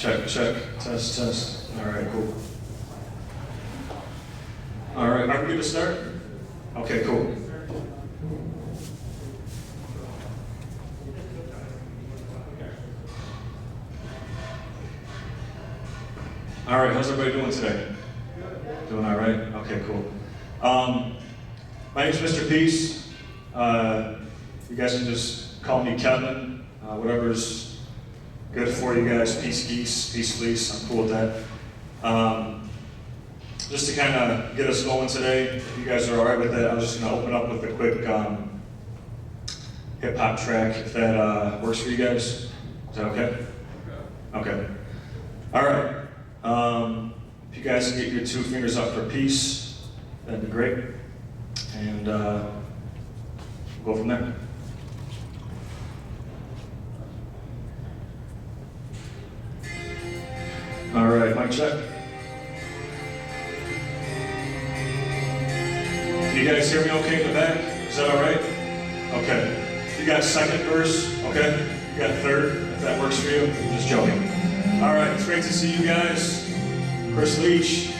Check, check, test, test. All right, cool. All right, are we good to start? Okay, cool. All right, how's everybody doing today? Doing all right? Okay, cool. My name's Mr. Peace. You guys can just call me Kevin. Whatever's good for you guys. Peace Geese, Peace Fleece. I'm cool with that. Just to kind of get us going today, if you guys are all right with that, I'm just going to open up with a quick hip-hop track, if that works for you guys. Is that okay? Okay. All right. If you guys can get your 2 fingers up for peace, that'd be great. And we'll go from there. All right, mic check. Can you guys hear me okay in the back? Is that all right? Okay. You got second verse, okay? You got third, if that works for you. I'm just joking. All right, it's great to see you guys. Chris Leach,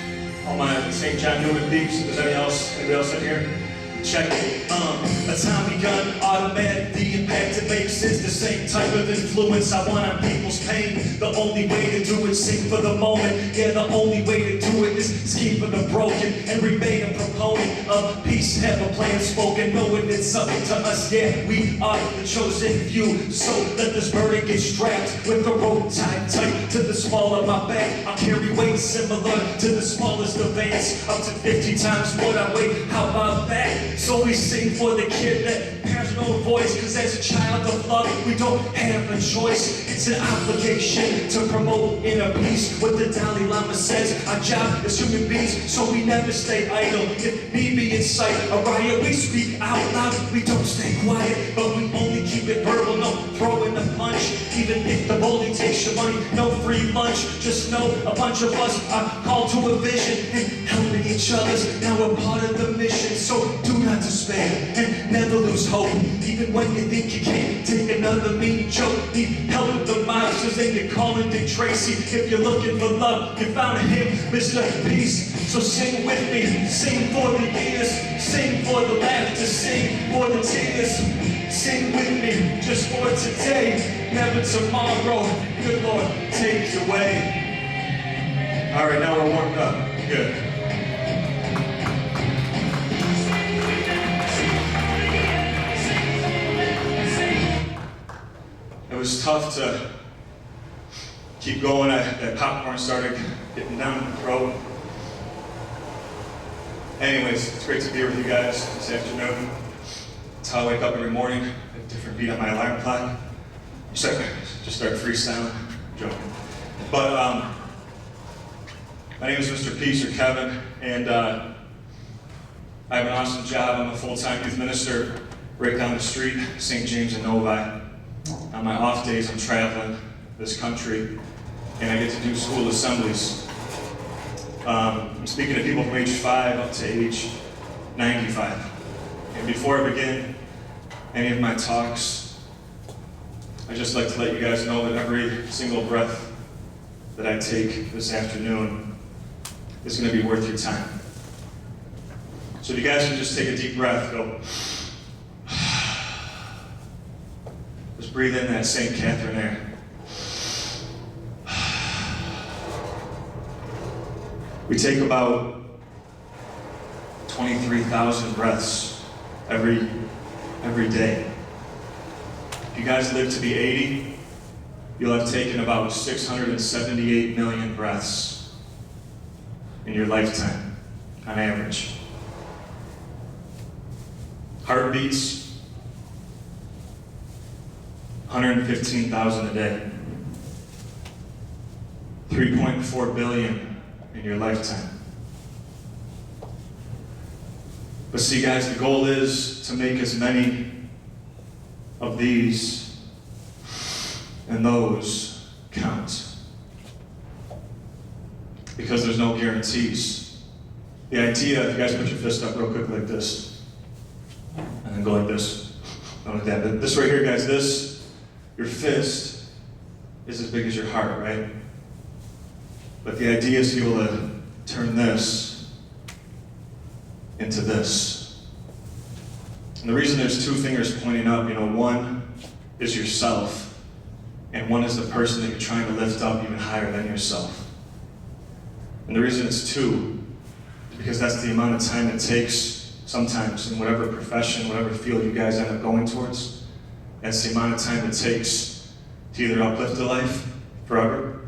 all my St. John Newman peeps. If there's anybody else in here? Check it. A Tommy gun, automatic, the impact it makes is the same type of influence I want on people's pain. The only way to do it, sing for the moment. Yeah, the only way to do it is scheme for the broken and remain a proponent of peace. Have a plan spoken, knowing it's up to us. Yeah, we are the chosen few. So let this burden get strapped with the rope tied tight to the small of my back. I carry weight similar to the smallest of ants, up to 50 times what I weigh. How about that? So we sing for the kid that has no voice, cause as a child of love, we don't have a choice. It's an obligation to promote inner peace. What the Dalai Lama says, our job is human beings, so we never stay idle. If need be in sight, a riot, we speak out loud. We don't stay quiet, but we only keep it verbal, no throwing the punch. Even if the bully takes your money, no free lunch. Just know a bunch of us are called to a vision and helping each other's now a part of the mission. So do not despair and never lose hope. Even when you think you can't take another mean joke. Need help with the monsters, they can call it Dick Tracy. If you're looking for love, you found him, Mr. Peace. So sing with me, sing for the years, sing for the laughter, sing for the tears. Sing with me, just for today, never tomorrow. Good Lord, take it away. All right, now we're warmed up. Good. It was tough to keep going. That popcorn started getting down the throat. Anyways, it's great to be with you guys this afternoon. It's how I wake up every morning, a different beat on my alarm clock. Just start freestyling, I'm joking. But my name is Mr. Peace, or Kevin, and I have an awesome job. I'm a full-time youth minister right down the street, St. James in Novi. On my off days, I'm traveling this country, and I get to do school assemblies. I'm speaking to people from age 5 up to age 95. And before I begin any of my talks, I'd just like to let you guys know that every single breath that I take this afternoon is going to be worth your time. So if you guys can just take a deep breath, go. Just breathe in that St. Catherine air. We take about 23,000 breaths every day. If you guys live to be 80, you'll have taken about 678 million breaths in your lifetime, on average. Heartbeats, 115,000 a day. 3.4 billion in your lifetime. But see, guys, the goal is to make as many of these and those count. Because there's no guarantees. The idea, if you guys put your fist up real quick like this, and then go like this, not like that, but this right here, guys, this, your fist is as big as your heart, right? But the idea is to be able to turn this into this. And the reason there's two fingers pointing up, one is yourself, and one is the person that you're trying to lift up even higher than yourself. And the reason it's two is because that's the amount of time it takes sometimes in whatever profession, whatever field you guys end up going towards. That's the amount of time it takes to either uplift a life forever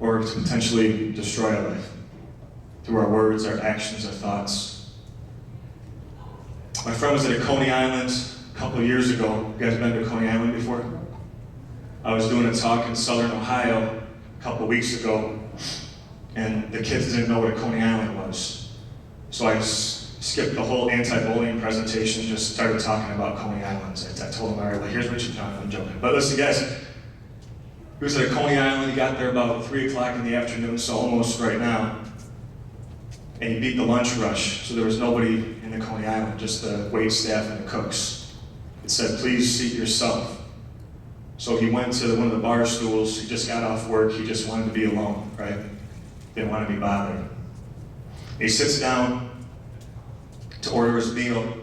or to potentially destroy a life through our words, our actions, our thoughts. My friend was at Coney Island a couple of years ago. You guys been to Coney Island before? I was doing a talk in Southern Ohio a couple of weeks ago, and the kids didn't know what a Coney Island was. So I skipped the whole anti-bullying presentation and just started talking about Coney Islands. I told them, all right, well, here's what you're talking about. I'm joking. But listen, guys, he was at Coney Island. He got there about 3 o'clock in the afternoon, so almost right now. And he beat the lunch rush, so there was nobody in the Coney Island, just the wait staff and the cooks. It said, please seat yourself. So he went to one of the bar stools. He just got off work. He just wanted to be alone, right? Didn't want to be bothered. He sits down to order his meal,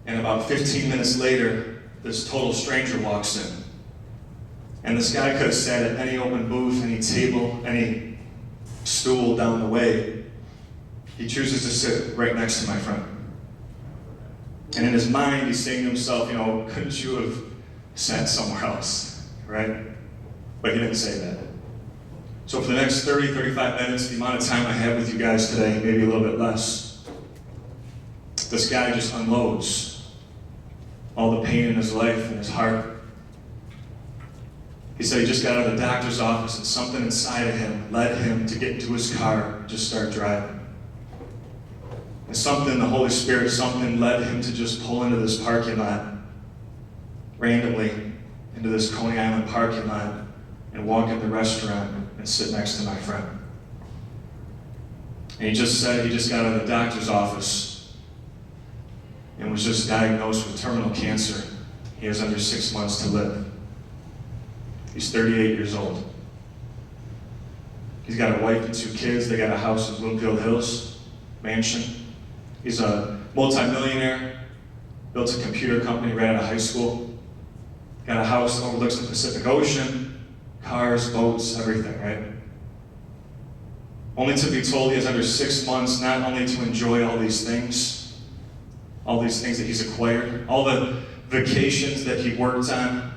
and about 15 minutes later, this total stranger walks in. And this guy could have sat at any open booth, any table, any stool down the way. He chooses to sit right next to my friend. And in his mind, he's saying to himself, couldn't you have sat somewhere else, right? But he didn't say that. So for the next 30, 35 minutes, the amount of time I have with you guys today, maybe a little bit less, this guy just unloads all the pain in his life and his heart. He said he just got out of the doctor's office and something inside of him led him to get into his car and just start driving. And something, the Holy Spirit, something led him to just pull into this parking lot, randomly into this Coney Island parking lot, and walk in the restaurant and sit next to my friend. And he just said he just got out of the doctor's office and was just diagnosed with terminal cancer. He has under 6 months to live. He's 38 years old. He's got a wife and 2 kids. They got a house in Bloomfield Hills, mansion. He's a multi-millionaire, built a computer company right out of high school. Got a house that overlooks the Pacific Ocean, cars, boats, everything, right? Only to be told he has under 6 months not only to enjoy all these things that he's acquired, all the vacations that he worked on,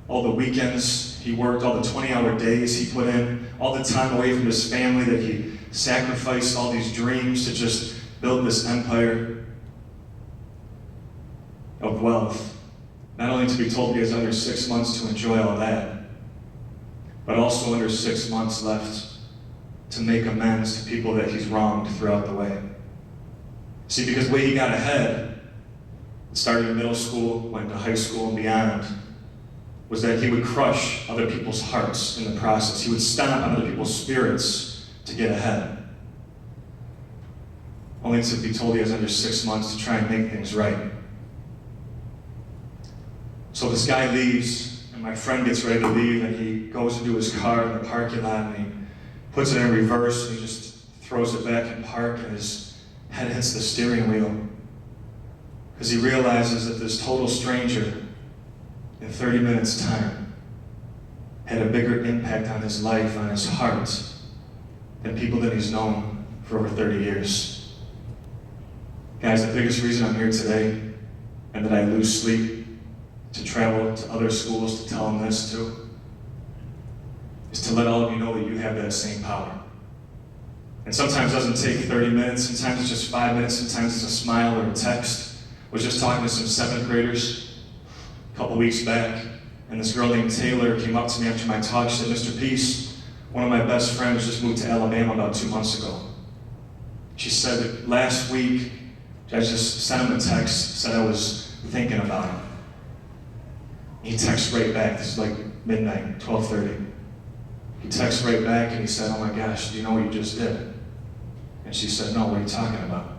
all the weekends he worked, all the 20-hour days he put in, all the time away from his family that he sacrificed, all these dreams to just build this empire of wealth. Not only to be told he has under 6 months to enjoy all that, but also under 6 months left to make amends to people that he's wronged throughout the way. See, because the way he got ahead, started in middle school, went to high school and beyond, was that he would crush other people's hearts in the process. He would stomp on other people's spirits to get ahead. Only to be told he has under 6 months to try and make things right. So this guy leaves, and my friend gets ready to leave, and he goes into his car in the parking lot, and he puts it in reverse, and he just throws it back in park, and his head hits the steering wheel. Because he realizes that this total stranger, in 30 minutes' time, had a bigger impact on his life, on his heart, than people that he's known for over 30 years. Guys, the biggest reason I'm here today, and that I lose sleep to travel to other schools to tell them this too, is to let all of you know that you have that same power. And sometimes it doesn't take 30 minutes, sometimes it's just 5 minutes, sometimes it's a smile or a text. I was just talking to some 7th graders a couple weeks back, and this girl named Taylor came up to me after my talk. She said, Mr. Peace, one of my best friends just moved to Alabama about 2 months ago. She said that last week, I just sent him a text, said I was thinking about him. He texts right back, this is like midnight, 12:30. He texts right back and he said, oh my gosh, do you know what you just did? And she said, no, what are you talking about?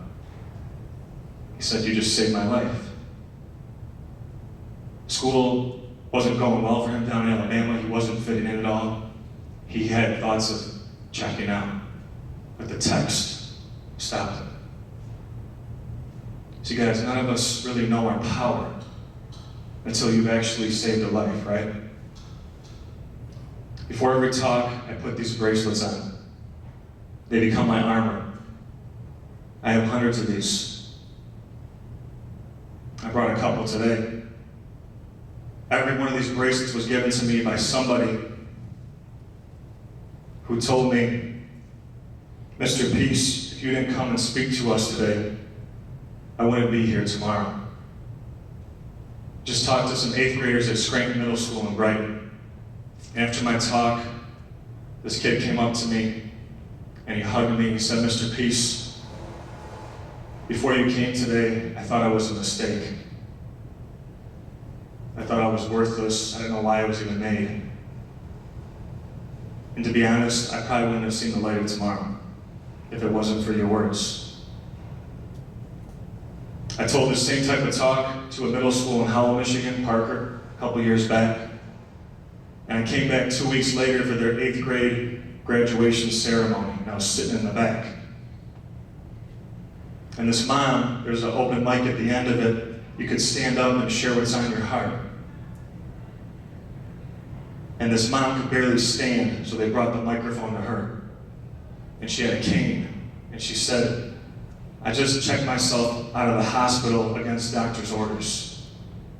He said, you just saved my life. School wasn't going well for him down in Alabama. He wasn't fitting in at all. He had thoughts of checking out. But the text stopped it. See, guys, none of us really know our power until you've actually saved a life, right? Before every talk, I put these bracelets on. They become my armor. I have hundreds of these. I brought a couple today. Every one of these bracelets was given to me by somebody who told me, Mr. Peace, if you didn't come and speak to us today, I wouldn't be here tomorrow. Just talked to some 8th graders at Scranton Middle School in Brighton. After my talk, this kid came up to me and he hugged me and he said, Mr. Peace, before you came today, I thought I was a mistake. I thought I was worthless. I didn't know why I was even made. And to be honest, I probably wouldn't have seen the light of tomorrow if it wasn't for your words. I told this same type of talk to a middle school in Howell, Michigan, Parker, a couple years back. And I came back 2 weeks later for their 8th grade graduation ceremony, and I was sitting in the back. And this mom, there's an open mic at the end of it. You could stand up and share what's on your heart. And this mom could barely stand, so they brought the microphone to her. And she had a cane, and she said, I just checked myself out of the hospital against doctor's orders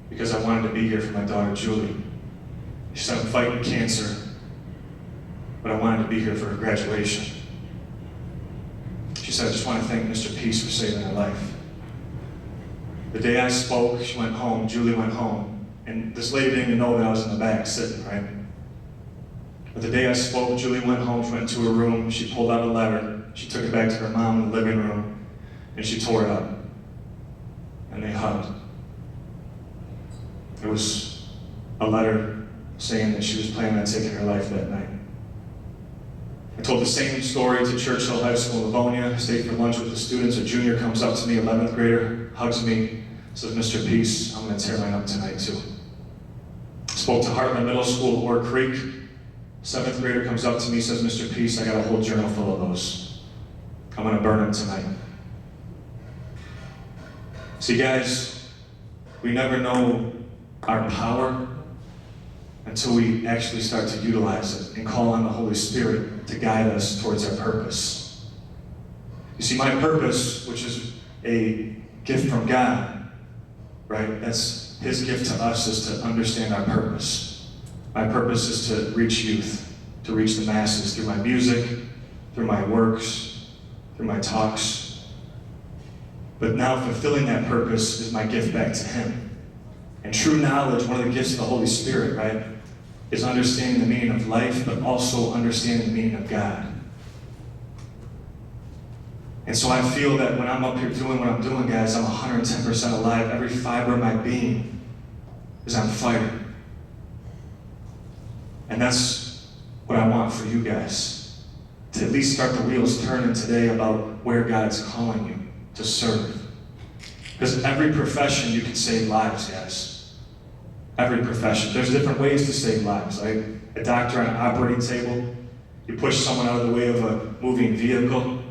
because I wanted to be here for my daughter, Julie. She said, I'm fighting cancer, but I wanted to be here for her graduation. She said, I just want to thank Mr. Peace for saving her life. The day I spoke, she went home, Julie went home, and this lady didn't even know that I was in the back sitting, right? But the day I spoke, Julie went home, she went into her room, she pulled out a letter, she took it back to her mom in the living room, and she tore it up. And they hugged. It was a letter saying that she was planning on taking her life that night. I told the same story to Churchill High School in Livonia. Stayed for lunch with the students. A junior comes up to me, 11th grader, hugs me, says, Mr. Peace, I'm going to tear mine up tonight too. Spoke to Heartland Middle School, Ore Creek. 7th grader comes up to me, says, Mr. Peace, I got a whole journal full of those. I'm going to burn them tonight. See, guys, we never know our power until we actually start to utilize it and call on the Holy Spirit to guide us towards our purpose. You see, my purpose, which is a gift from God, right? That's His gift to us, is to understand our purpose. My purpose is to reach youth, to reach the masses through my music, through my works, through my talks. But now fulfilling that purpose is my gift back to Him. And true knowledge, one of the gifts of the Holy Spirit, right, is understanding the meaning of life, but also understanding the meaning of God. And so I feel that when I'm up here doing what I'm doing, guys, I'm 110% alive. Every fiber of my being is on fire. And that's what I want for you guys, to at least start the wheels turning today about where God's calling you to serve. Because every profession you can save lives, guys. Every profession. There's different ways to save lives, right? A doctor on an operating table. You push someone out of the way of a moving vehicle.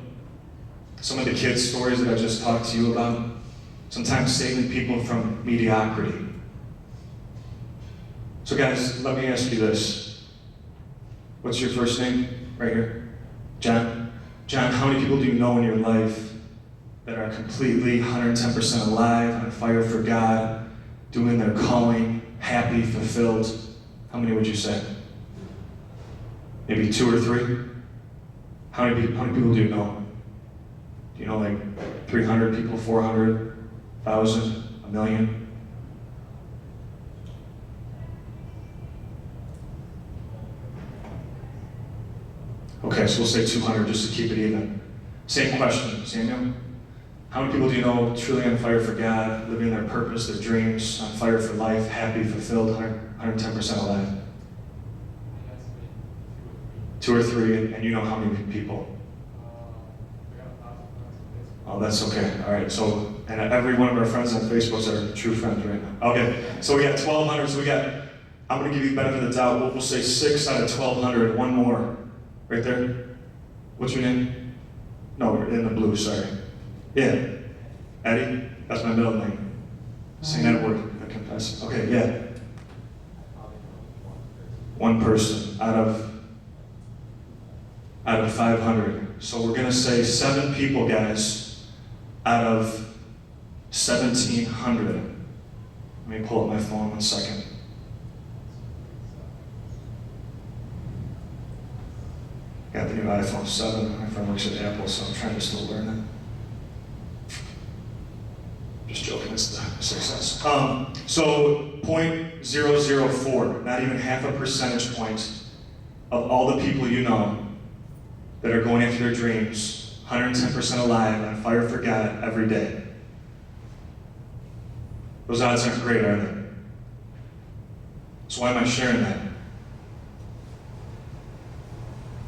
Some of the kids' stories that I just talked to you about. Sometimes saving people from mediocrity. So guys, let me ask you this. What's your first name? Right here. John? John, how many people do you know in your life that are completely 110% alive, on fire for God, doing their calling, happy, fulfilled? How many would you say? Maybe 2 or 3? How many people do you know? Do you know like 300 people, 400, 1,000, 1,000,000? Okay, so we'll say 200 just to keep it even. Same question, Samuel. How many people do you know truly on fire for God, living their purpose, their dreams, on fire for life, happy, fulfilled, 110% alive? 2 or 3, and you know how many people? Oh, that's okay. All right, so, and every one of our friends on Facebook are true friends right now. Okay, so we got 1,200, so we got, I'm going to give you the benefit of the doubt. We'll say 6 out of 1,200, one more. Right there? What's your name? No, in the blue, sorry. Yeah. Eddie? That's my middle name. St. Edward, I confess. Okay, yeah. One person out of 500. So we're going to say 7 people, guys, out of 1,700. Let me pull up my phone 1 second. Got the new iPhone 7. My friend works at Apple, so I'm trying to still learn it. Just joking, it's the success. So 0.004, not even half a percentage point of all the people you know that are going after their dreams, 110% alive, on fire for God every day. Those odds aren't great, are they? So why am I sharing that?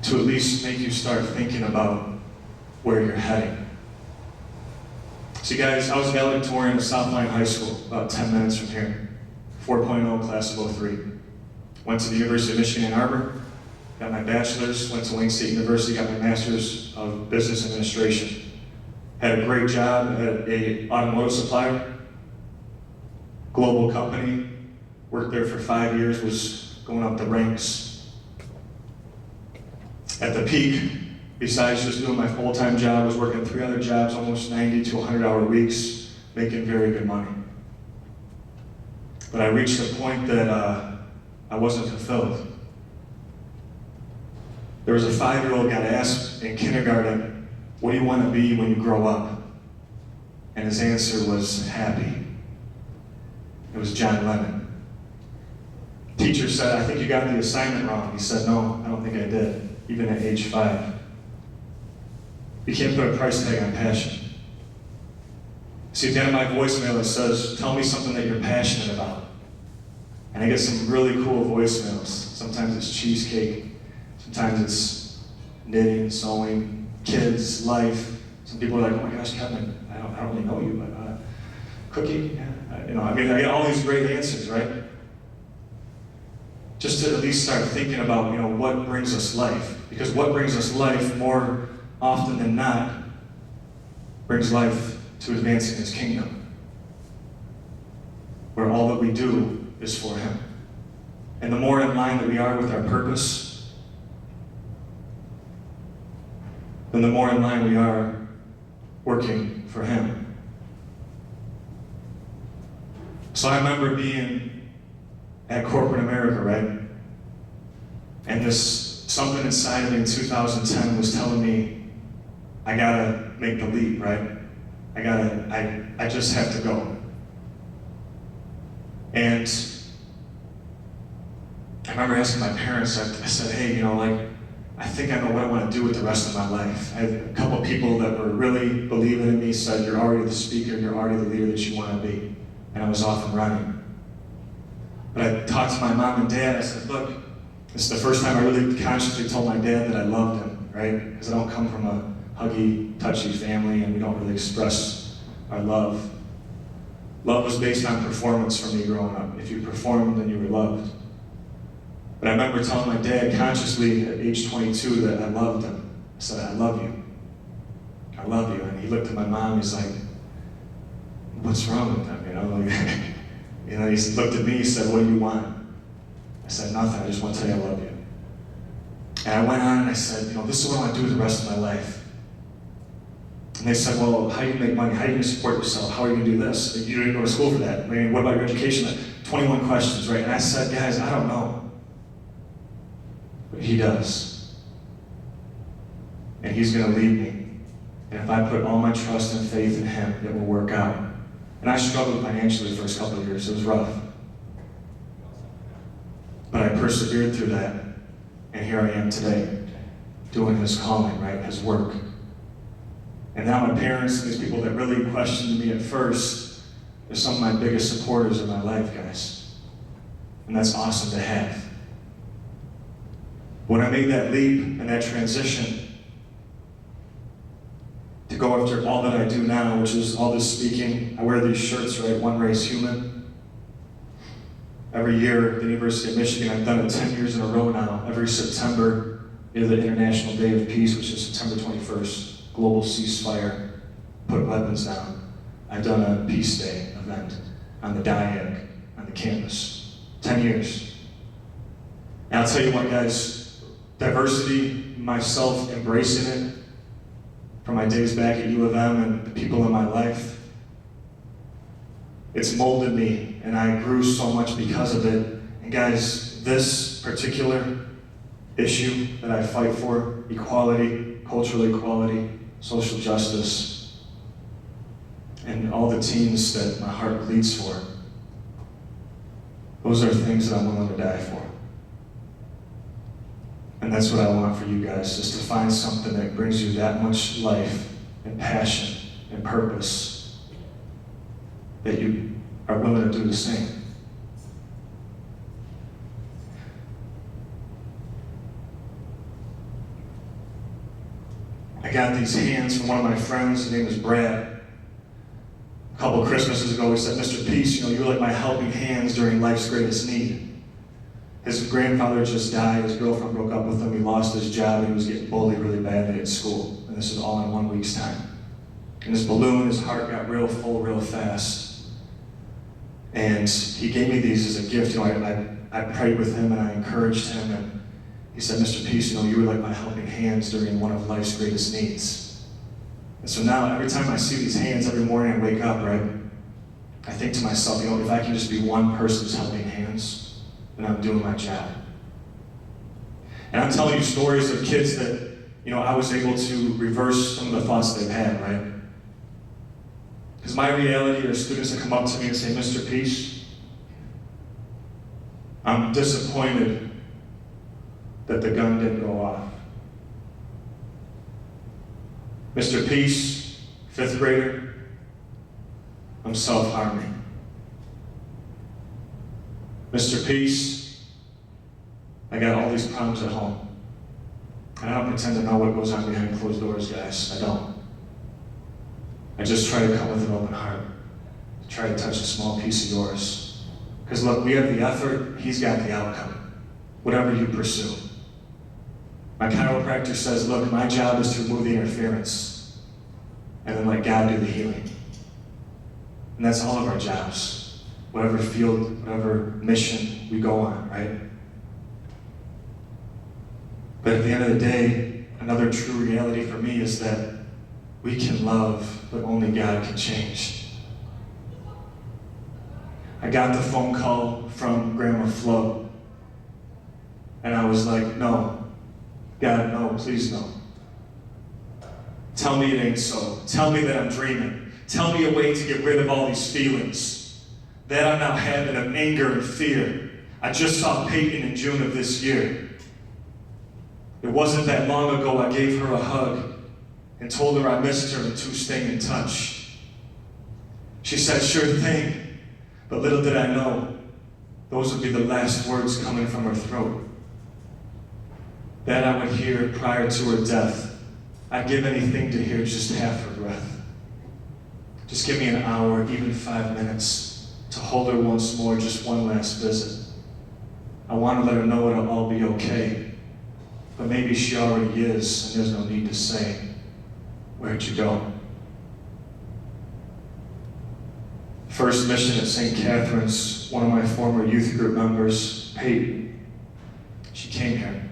To at least make you start thinking about where you're heading. See guys, I was valedictorian at Southline High School, about 10 minutes from here. 4.0, class of 03. Went to the University of Michigan, Ann Arbor, got my bachelor's, went to Wayne State University, got my master's of business administration. Had a great job at an automotive supplier, global company. Worked there for 5 years, was going up the ranks. At the peak, besides just doing my full-time job, I was working 3 other jobs, almost 90 to 100-hour weeks, making very good money. But I reached a point that I wasn't fulfilled. There was a 5-year-old got asked in kindergarten, what do you want to be when you grow up? And his answer was happy. It was John Lennon. Teacher said, I think you got the assignment wrong. He said, no, I don't think I did, even at age 5. You can't put a price tag on passion. See, at the end of my voicemail, it says, tell me something that you're passionate about. And I get some really cool voicemails. Sometimes it's cheesecake. Sometimes it's knitting, sewing, kids, life. Some people are like, oh my gosh, Kevin, I don't really know you, but cookie? Yeah. I get all these great answers, right? Just to at least start thinking about, what brings us life. Because what brings us life more often than not brings life to advancing His kingdom, where all that we do is for Him. And the more in line that we are with our purpose, then the more in line we are working for Him. So I remember being at corporate America, right? And something inside of me in 2010 was telling me, I gotta make the leap, right? I just have to go. And I remember asking my parents, I said, hey, I think I know what I want to do with the rest of my life. I had a couple people that were really believing in me, said, you're already the speaker, you're already the leader that you want to be. And I was off and running. But I talked to my mom and dad, I said, look, this is the first time I really consciously told my dad that I loved him, right? Because I don't come from a huggy, touchy family, and we don't really express our love. Love was based on performance for me growing up. If you performed, then you were loved. But I remember telling my dad consciously at age 22 that I loved him. I said, I love you. I love you. And he looked at my mom, he's like, what's wrong with them, he looked at me, he said, what do you want? I said, nothing, I just want to tell you I love you. And I went on and I said, this is what I want to do the rest of my life. And they said, well, how do you make money? How are you going to support yourself? How are you going to do this? You didn't go to school for that. What about your education? 21 questions, right? And I said, guys, I don't know. But He does. And He's going to lead me. And if I put all my trust and faith in Him, it will work out. And I struggled financially the first couple of years. It was rough. But I persevered through that. And here I am today, doing His calling, right? His work. And now my parents, these people that really questioned me at first, are some of my biggest supporters in my life, guys. And that's awesome to have. When I made that leap and that transition to go after all that I do now, which is all this speaking, I wear these shirts, right? One Race Human. Every year at the University of Michigan, I've done it 10 years in a row now. Every September, We have the International Day of Peace, which is September 21st, global ceasefire, put weapons down. I've done a Peace Day event on the DIAC, on the campus, 10 years. And I'll tell you what, guys, diversity, myself embracing it, from my days back at U of M and the people in my life, it's molded me, and I grew so much because of it. And guys, this particular issue that I fight for, equality, cultural equality, social justice, and all the teams that my heart bleeds for, those are things that I'm willing to die for. And that's what I want for you guys, is to find something that brings you that much life and passion and purpose that you are willing to do the same. I got these hands from one of my friends. His name is Brad. A couple of Christmases ago, he said, "Mr. Peace, you were like my helping hands during life's greatest need." His grandfather just died. His girlfriend broke up with him. He lost his job, and he was getting bullied really badly at school. And this is all in 1 week's time. And his balloon, his heart got real full real fast. And he gave me these as a gift. I prayed with him and I encouraged him. And he said, "Mr. Peace, you were like my helping hands during one of life's greatest needs." And so now, every time I see these hands, every morning I wake up, right, I think to myself, if I can just be one person's helping hands, then I'm doing my job. And I'm telling you stories of kids that, I was able to reverse some of the thoughts they've had, right? Because my reality are students that come up to me and say, "Mr. Peace, I'm disappointed that the gun didn't go off. Mr. Peace, 5th grader, I'm self-harming. Mr. Peace, I got all these problems at home. And I don't pretend to know what goes on behind closed doors, guys. I don't. I just try to come with an open heart. Try to touch a small piece of yours. Because look, we have the effort, he's got the outcome. Whatever you pursue. My chiropractor says, look, my job is to remove the interference and then let God do the healing. And that's all of our jobs. Whatever field, whatever mission we go on, right? But at the end of the day, another true reality for me is that we can love, but only God can change. I got the phone call from Grandma Flo, and I was like, no, God, no, please no. Tell me it ain't so. Tell me that I'm dreaming. Tell me a way to get rid of all these feelings that I'm now having of anger and fear. I just saw Peyton in June of this year. It wasn't that long ago I gave her a hug and told her I missed her and to stay in touch. She said, sure thing, but little did I know, those would be the last words coming from her throat. That I would hear prior to her death. I'd give anything to hear just half her breath. Just give me an hour, even 5 minutes, to hold her once more, just one last visit. I want to let her know it'll all be okay, but maybe she already is, and there's no need to say, where'd you go? First mission at St. Catherine's, one of my former youth group members, Peyton, she came here.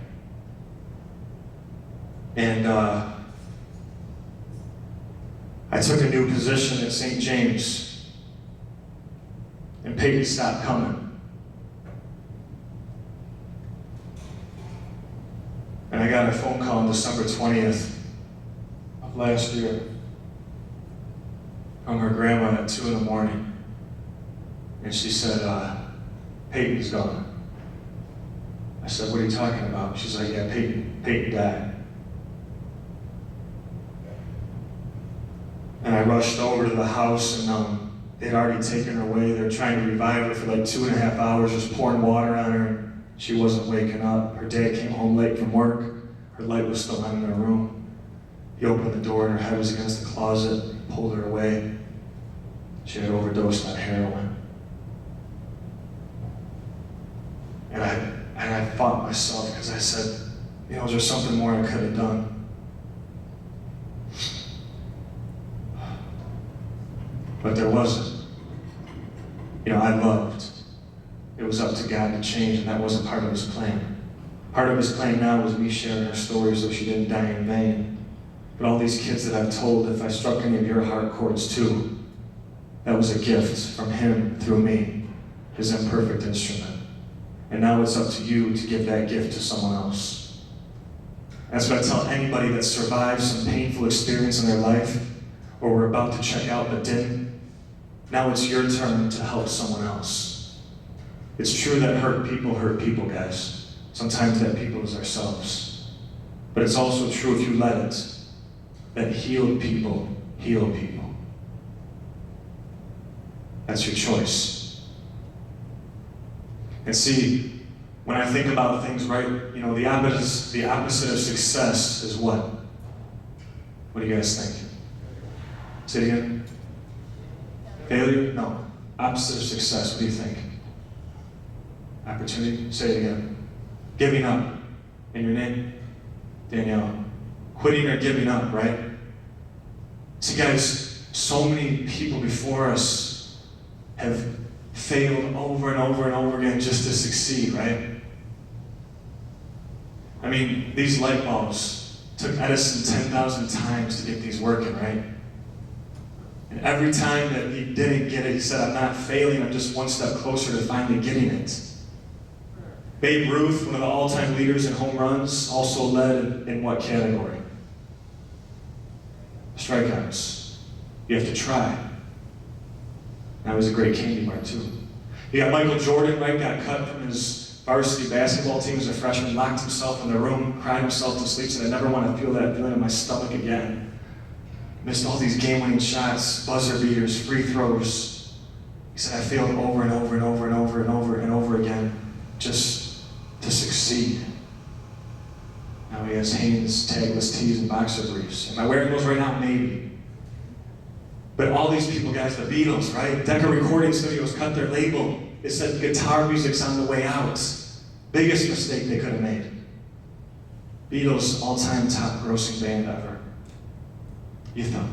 And I took a new position at St. James, and Peyton stopped coming. And I got a phone call on December 20th of last year from her grandma at 2 in the morning. And she said, Peyton's gone. I said, what are you talking about? She's like, yeah, Peyton died. And I rushed over to the house, and they'd already taken her away. They were trying to revive her for like 2.5 hours, just pouring water on her. She wasn't waking up. Her dad came home late from work. Her light was still on in her room. He opened the door, and her head was against the closet. He pulled her away. She had overdosed on heroin. And I fought myself because I said, You know, is there something more I could have done? But there wasn't. You know, I loved. It was up to God to change, and that wasn't part of his plan. Part of his plan now was me sharing her story so she didn't die in vain. But all these kids that I've told, if I struck any of your heart chords too, that was a gift from him through me, his imperfect instrument. And now it's up to you to give that gift to someone else. That's what I tell anybody that survives some painful experience in their life, or we're about to check out but didn't. Now it's your turn to help someone else. It's true that hurt people, guys. Sometimes that people is ourselves. But it's also true, if you let it, that healed people heal people. That's your choice. And see, when I think about things, right, you know, the opposite of success is what? What do you guys think? Say it again. Failure? No. Opposite of success, what do you think? Opportunity? Say it again. Giving up. In your name? Danielle. Quitting or giving up, right? See, guys, so many people before us have failed over and over and over again just to succeed, right? I mean, these light bulbs took Edison 10,000 times to get these working, right? And every time that he didn't get it, he said, I'm not failing, I'm just one step closer to finally getting it. Babe Ruth, one of the all-time leaders in home runs, also led in what category? Strikeouts. You have to try. That was a great candy bar, too. You got Michael Jordan, right? Got cut from his varsity basketball team as a freshman, locked himself in the room, cried himself to sleep, said, I never want to feel that feeling in my stomach again. Missed all these game-winning shots, buzzer beaters, free throws. He said, I failed over and over and over and over and over and over again just to succeed. Now he has Hanes tagless tees and boxer briefs. Am I wearing those right now? Maybe. But all these people, guys, the Beatles, right? Decca Recording Studios cut their label. It said guitar music's on the way out. Biggest mistake they could have made. Beatles, all-time top grossing band ever. You thought,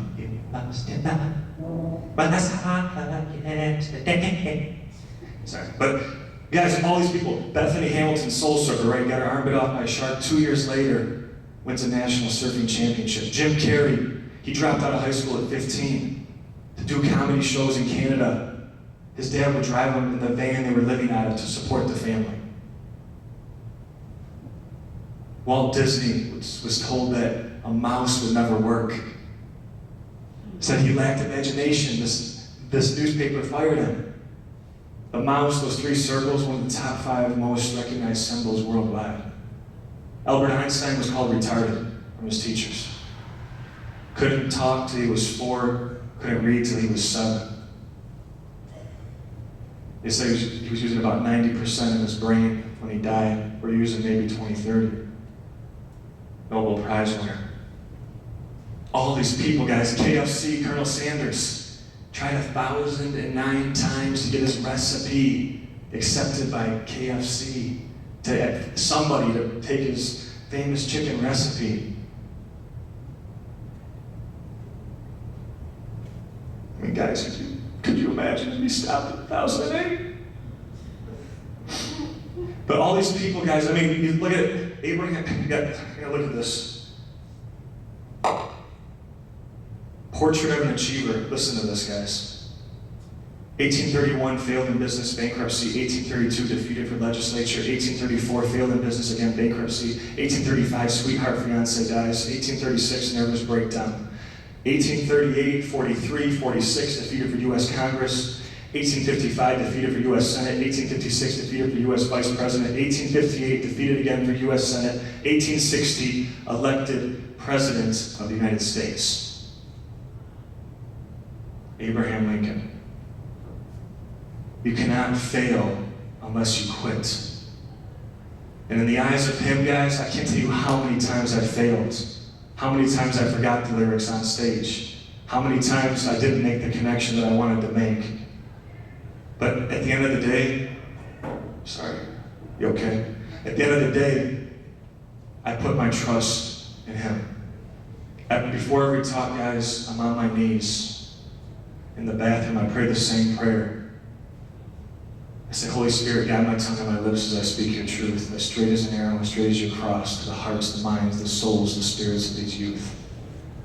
sorry, but guys, all these people, Bethany Hamilton, soul surfer, right? Got her arm bit off by a shark. 2 years later, wins a national surfing championship. Jim Carrey, he dropped out of high school at 15 to do comedy shows in Canada. His dad would drive him in the van they were living out of to support the family. Walt Disney was told that a mouse would never work. Said he lacked imagination. This newspaper fired him. The mouse, those 3 circles, one of the top 5 most recognized symbols worldwide. Albert Einstein was called retarded from his teachers. Couldn't talk till he was 4, couldn't read till he was 7. They say he was using about 90% of his brain when he died. We're using maybe 20, 30. Nobel Prize winner. All these people, guys, KFC, Colonel Sanders, tried 1,009 times to get his recipe accepted by KFC, to somebody to take his famous chicken recipe. I mean, guys, could you imagine if he stopped at 1,008? But all these people, guys, I mean, you look at Abraham, look at this. Portrait of an Achiever. Listen to this, guys. 1831, failed in business, bankruptcy. 1832, defeated for legislature. 1834, failed in business, again, bankruptcy. 1835, sweetheart fiance dies. 1836, nervous breakdown. 1838, 43, 46, defeated for U.S. Congress. 1855, defeated for U.S. Senate. 1856, defeated for U.S. Vice President. 1858, defeated again for U.S. Senate. 1860, elected President of the United States. Abraham Lincoln. You cannot fail unless you quit. And in the eyes of him, guys, I can't tell you how many times I failed. How many times I forgot the lyrics on stage. How many times I didn't make the connection that I wanted to make. But at the end of the day, sorry, you okay? At the end of the day, I put my trust in Him. Before every talk, guys, I'm on my knees in the bathroom. I pray the same prayer. I say, Holy Spirit, guide my tongue and my lips as I speak your truth, as straight as an arrow, as straight as your cross, to the hearts, the minds, the souls, the spirits of these youth.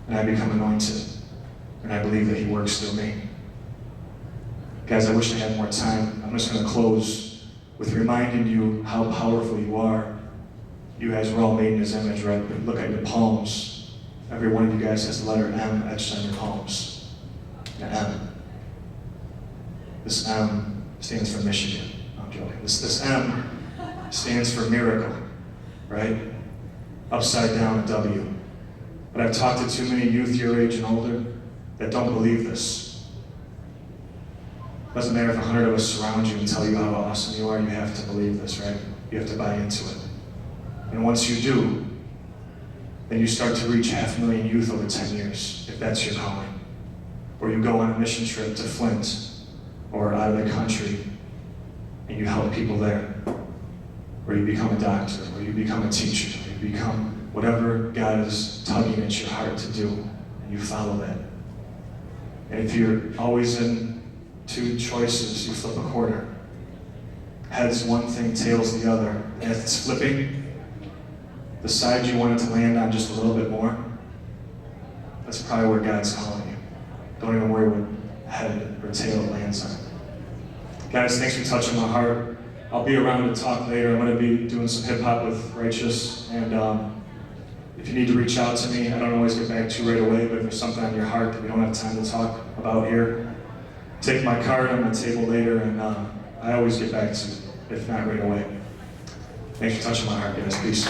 And I become anointed, and I believe that He works through me. Guys, I wish I had more time. I'm just going to close with reminding you how powerful you are. You guys were all made in His image, right? But look at your palms. Every one of you guys has the letter M etched on your palms. An M. This M stands for Michigan. No, I'm joking. This M stands for miracle, right? Upside down, a W. But I've talked to too many youth your age and older that don't believe this. Doesn't matter if 100 of us surround you and tell you how awesome you are, you have to believe this, right? You have to buy into it. And once you do, then you start to reach 500,000 youth over 10 years, if that's your calling. Or you go on a mission trip to Flint or out of the country and you help people there. Or you become a doctor, or you become a teacher, or you become whatever God is tugging at your heart to do, and you follow that. And if you're always in two choices, you flip a quarter. Heads one thing, tails the other. And if it's flipping, the side you want it to land on just a little bit more, that's probably where God's calling you. Don't even worry what head or tail it lands on. Guys, thanks for touching my heart. I'll be around to talk later. I'm going to be doing some hip-hop with Righteous, and if you need to reach out to me, I don't always get back to you right away, but if there's something on your heart that we don't have time to talk about here, take my card on the table later, and I always get back to you, if not right away. Thanks for touching my heart, guys. Peace.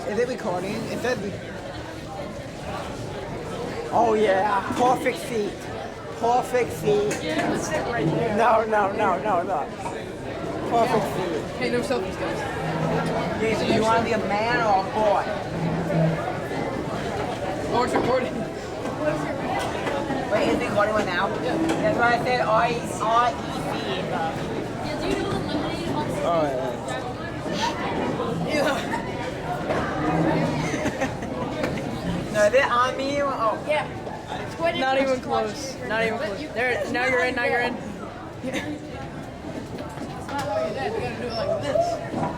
Is it recording? It said Oh yeah, perfect seat. Perfect seat. Yeah, sit right there. No. Perfect seat. Hey, no selfies, guys. Jason, you want to be a man or a boy? Oh, it's recording. Wait, is it recording right now? Yeah. That's why I said R-E-C. Yeah, do you know the lemonade on the Yeah. No, is it on me? Oh. Yeah. Not even close. Not even close. There. Now you're in. Now you're in. It's not how you did. You gotta do it like this.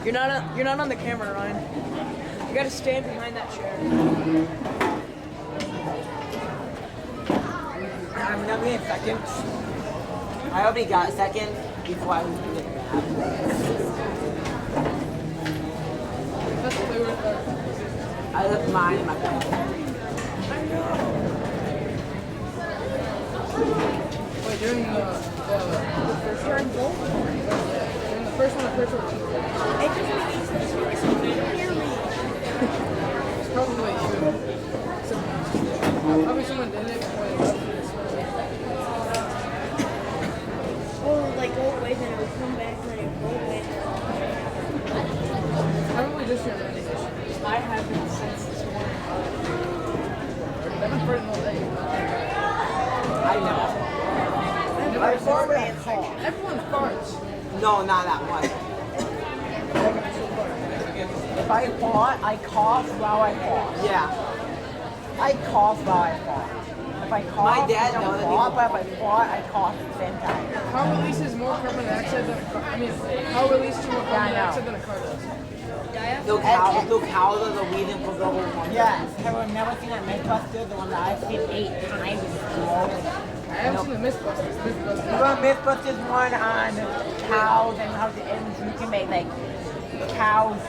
You're not on the camera, Ryan. You gotta stand behind that chair. I'm gonna be in second. I already got second before I was doing that. That's what they were there. I left mine in my bag. Wait, during the first one? During the first one, the first one. It's probably you. Probably someone did it before they left. Or like go away, then it would come back, then it would go away. Probably just your imagination. I haven't since this morning. I've been farting all day. I know. I fart when I cough. Everyone farts. No, not that one. If I fart, I cough while I fart. Yeah. I cough while I fart. If I cough, I don't fart, but if I fart, I cough at the same time. Car releases more carbon dioxide than car releases more carbon dioxide than a car does. Look how are the reason for global warming. Yes. Have you never seen that Mythbusters, the one that I've seen 8 times in school? I haven't seen the Mythbusters. The Mythbusters one on cows and how the engines you can make like cows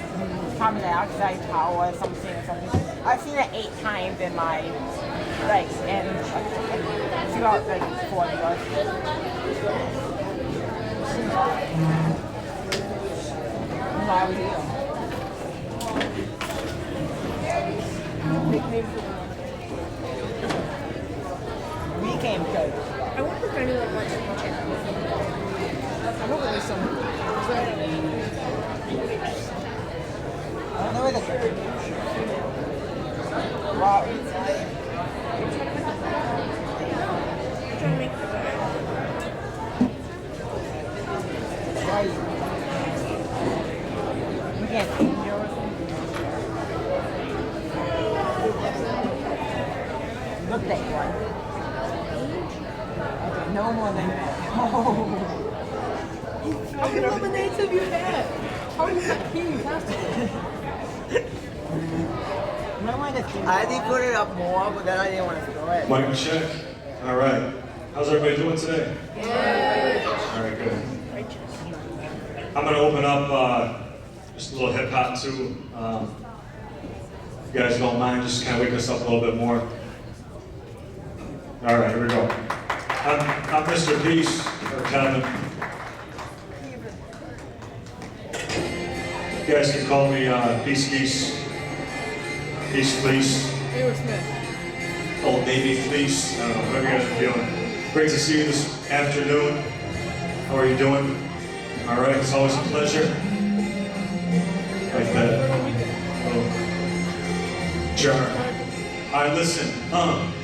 coming out because I power something or something. I've seen it 8 times in my, like, and throughout like 4 years. Why would you? We came good. I wonder if anyone wants to check. I hope there's some. I don't know where the well, I'm trying to make the bag. right. We can't eat yours. Look that one. Okay, no more than that. How many lemonades have you had? How are you not peeing past it? I did put it up more, but then I didn't want to throw it. Mic check. All right. How's everybody doing today? All right, good. I'm going to open up just a little hip hop too. If you guys don't mind, just kind of wake us up a little bit more. All right, here we go. I'm Mr. Peace, or Kevin. You guys can call me Peace Geese, Peace Fleece, Taylor Smith. Old Navy Fleece. I don't know, whatever you guys are feeling. Great to see you this afternoon. How are you doing? All right, it's always a pleasure. Like that. Oh. Jar. All right, listen.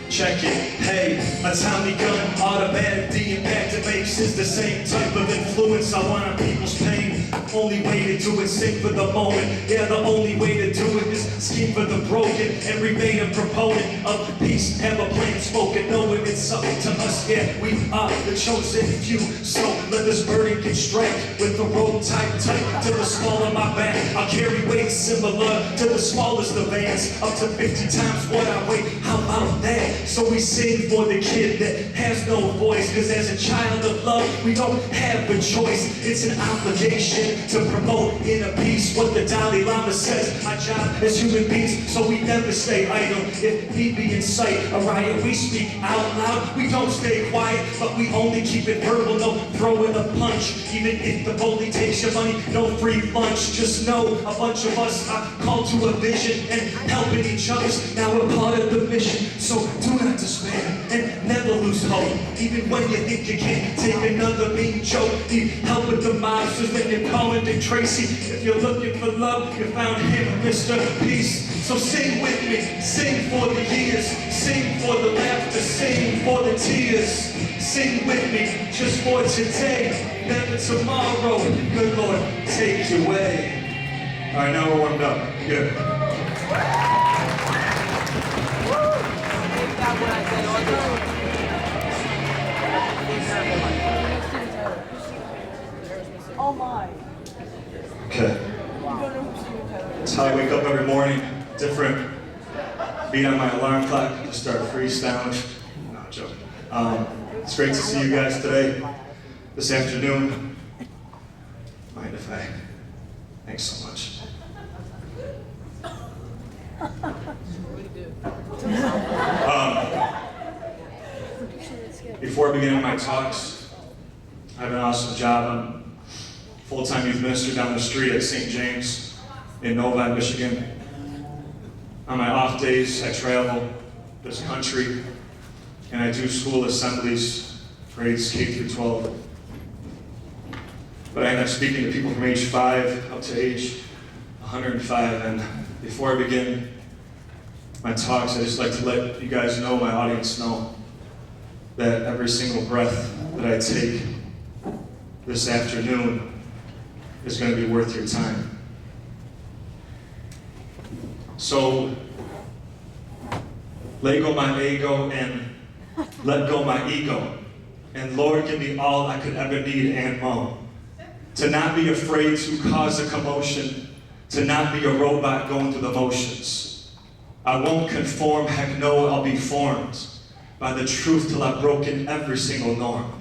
Check it. Hey, a Tommy gun, automatic, the impact it makes is the same type of influence I want on people's pain. Only way to do it, sing for the moment. Yeah, the only way to do it is scheme for the broken and remain a proponent of peace. Have a plan spoken, knowing it's up to us. Yeah, we are the chosen few. So let this burden get straight with the rope tight to the small of my back. I'll carry weight similar to the smallest of ants, up to 50 times what I weigh. How about that? So we sing for the kid that has no voice, cause as a child of love, we don't have a choice. It's an obligation to promote inner peace, what the Dalai Lama says. Our job as human beings, so we never stay idle. If need be in sight, a riot, we speak out loud. We don't stay quiet, but we only keep it verbal. No throwing a punch, even if the bully takes your money. No free lunch, just know a bunch of us are called to a vision and helping each other. Now we're part of the mission, so do not despair and never lose hope. Even when you think you can't take another mean joke, need help with the monsters, then you're calling Dick Tracy. If you're looking for love, you found him, Mr. Peace. So sing with me, sing for the years, sing for the laughter, sing for the tears. Sing with me, just for today, never tomorrow. Good Lord, take your way. All right, now we're warmed up. Good. Oh my. Okay. That's how I wake up every morning. Different beat on my alarm clock to start freestyling. No, I'm joking. It's great to see you guys today, this afternoon. Mind if I? Thanks so much. Before beginning my talks, I have an awesome job. I'm a full-time youth minister down the street at St. James in Novi, Michigan. On my off days, I travel this country and I do school assemblies, grades K through 12. But I end up speaking to people from age 5 up to age 105. And before I begin my talks, I just like to let you guys know, my audience know, that every single breath that I take this afternoon is going to be worth your time. So, let go my ego and let go my ego. And Lord, give me all I could ever need and more. To not be afraid to cause a commotion, to not be a robot going through the motions. I won't conform, heck no, I'll be formed by the truth till I've broken every single norm.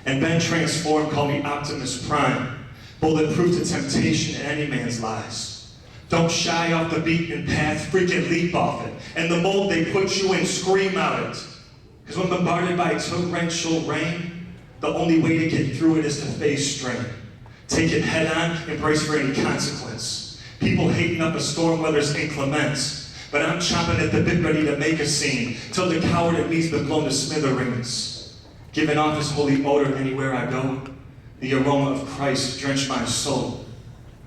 And been transformed, call me Optimus Prime. bulletproof to temptation and any man's lies. Don't shy off the beaten path, freaking leap off it. And the mold they put you in, scream out it. Because when bombarded by torrential rain, the only way to get through it is to face strain. Take it head on, embrace for any consequence. People hating up a storm weather's inclement. But I'm chomping at the bit ready to make a scene, till the coward in me's been blown to smithereens. Giving off his holy odor anywhere I go. The aroma of Christ drench my soul.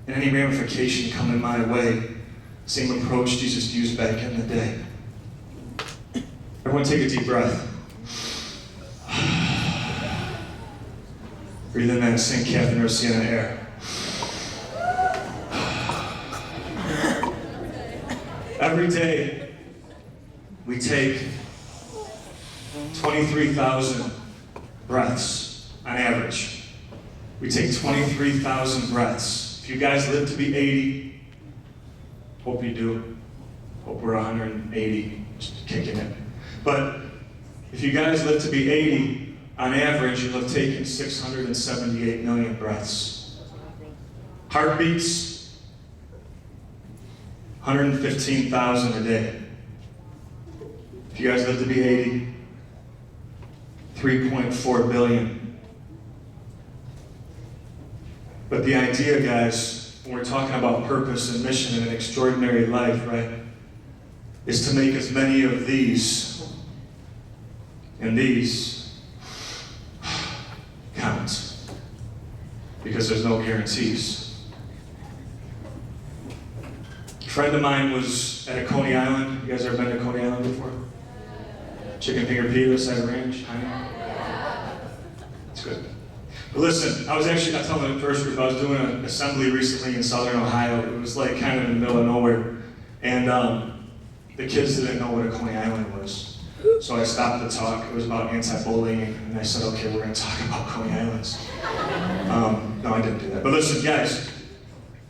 And any ramification coming my way, same approach Jesus used back in the day. Everyone take a deep breath. Breathe in that St. Catherine or Sienna air. Every day, we take 23,000 breaths on average. We take 23,000 breaths. If you guys live to be 80, hope you do. Hope we're 180, just kicking it. But if you guys live to be 80, on average, you'll have taken 678 million breaths. Heartbeats, 115,000 a day. If you guys live to be 80, 3.4 billion. But the idea, guys, when we're talking about purpose and mission in an extraordinary life, right, is to make as many of these and these count. Because there's no guarantees. A friend of mine was at a Coney Island. You guys ever been to Coney Island before? Chicken finger pita, side of ranch, honey? It's good. But listen, I was actually, I told the first group, I was doing an assembly recently in southern Ohio. It was like kind of in the middle of nowhere. And the kids didn't know what a Coney Island was. So I stopped the talk. It was about anti-bullying. And I said, okay, we're going to talk about Coney Islands. No, I didn't do that. But listen, guys,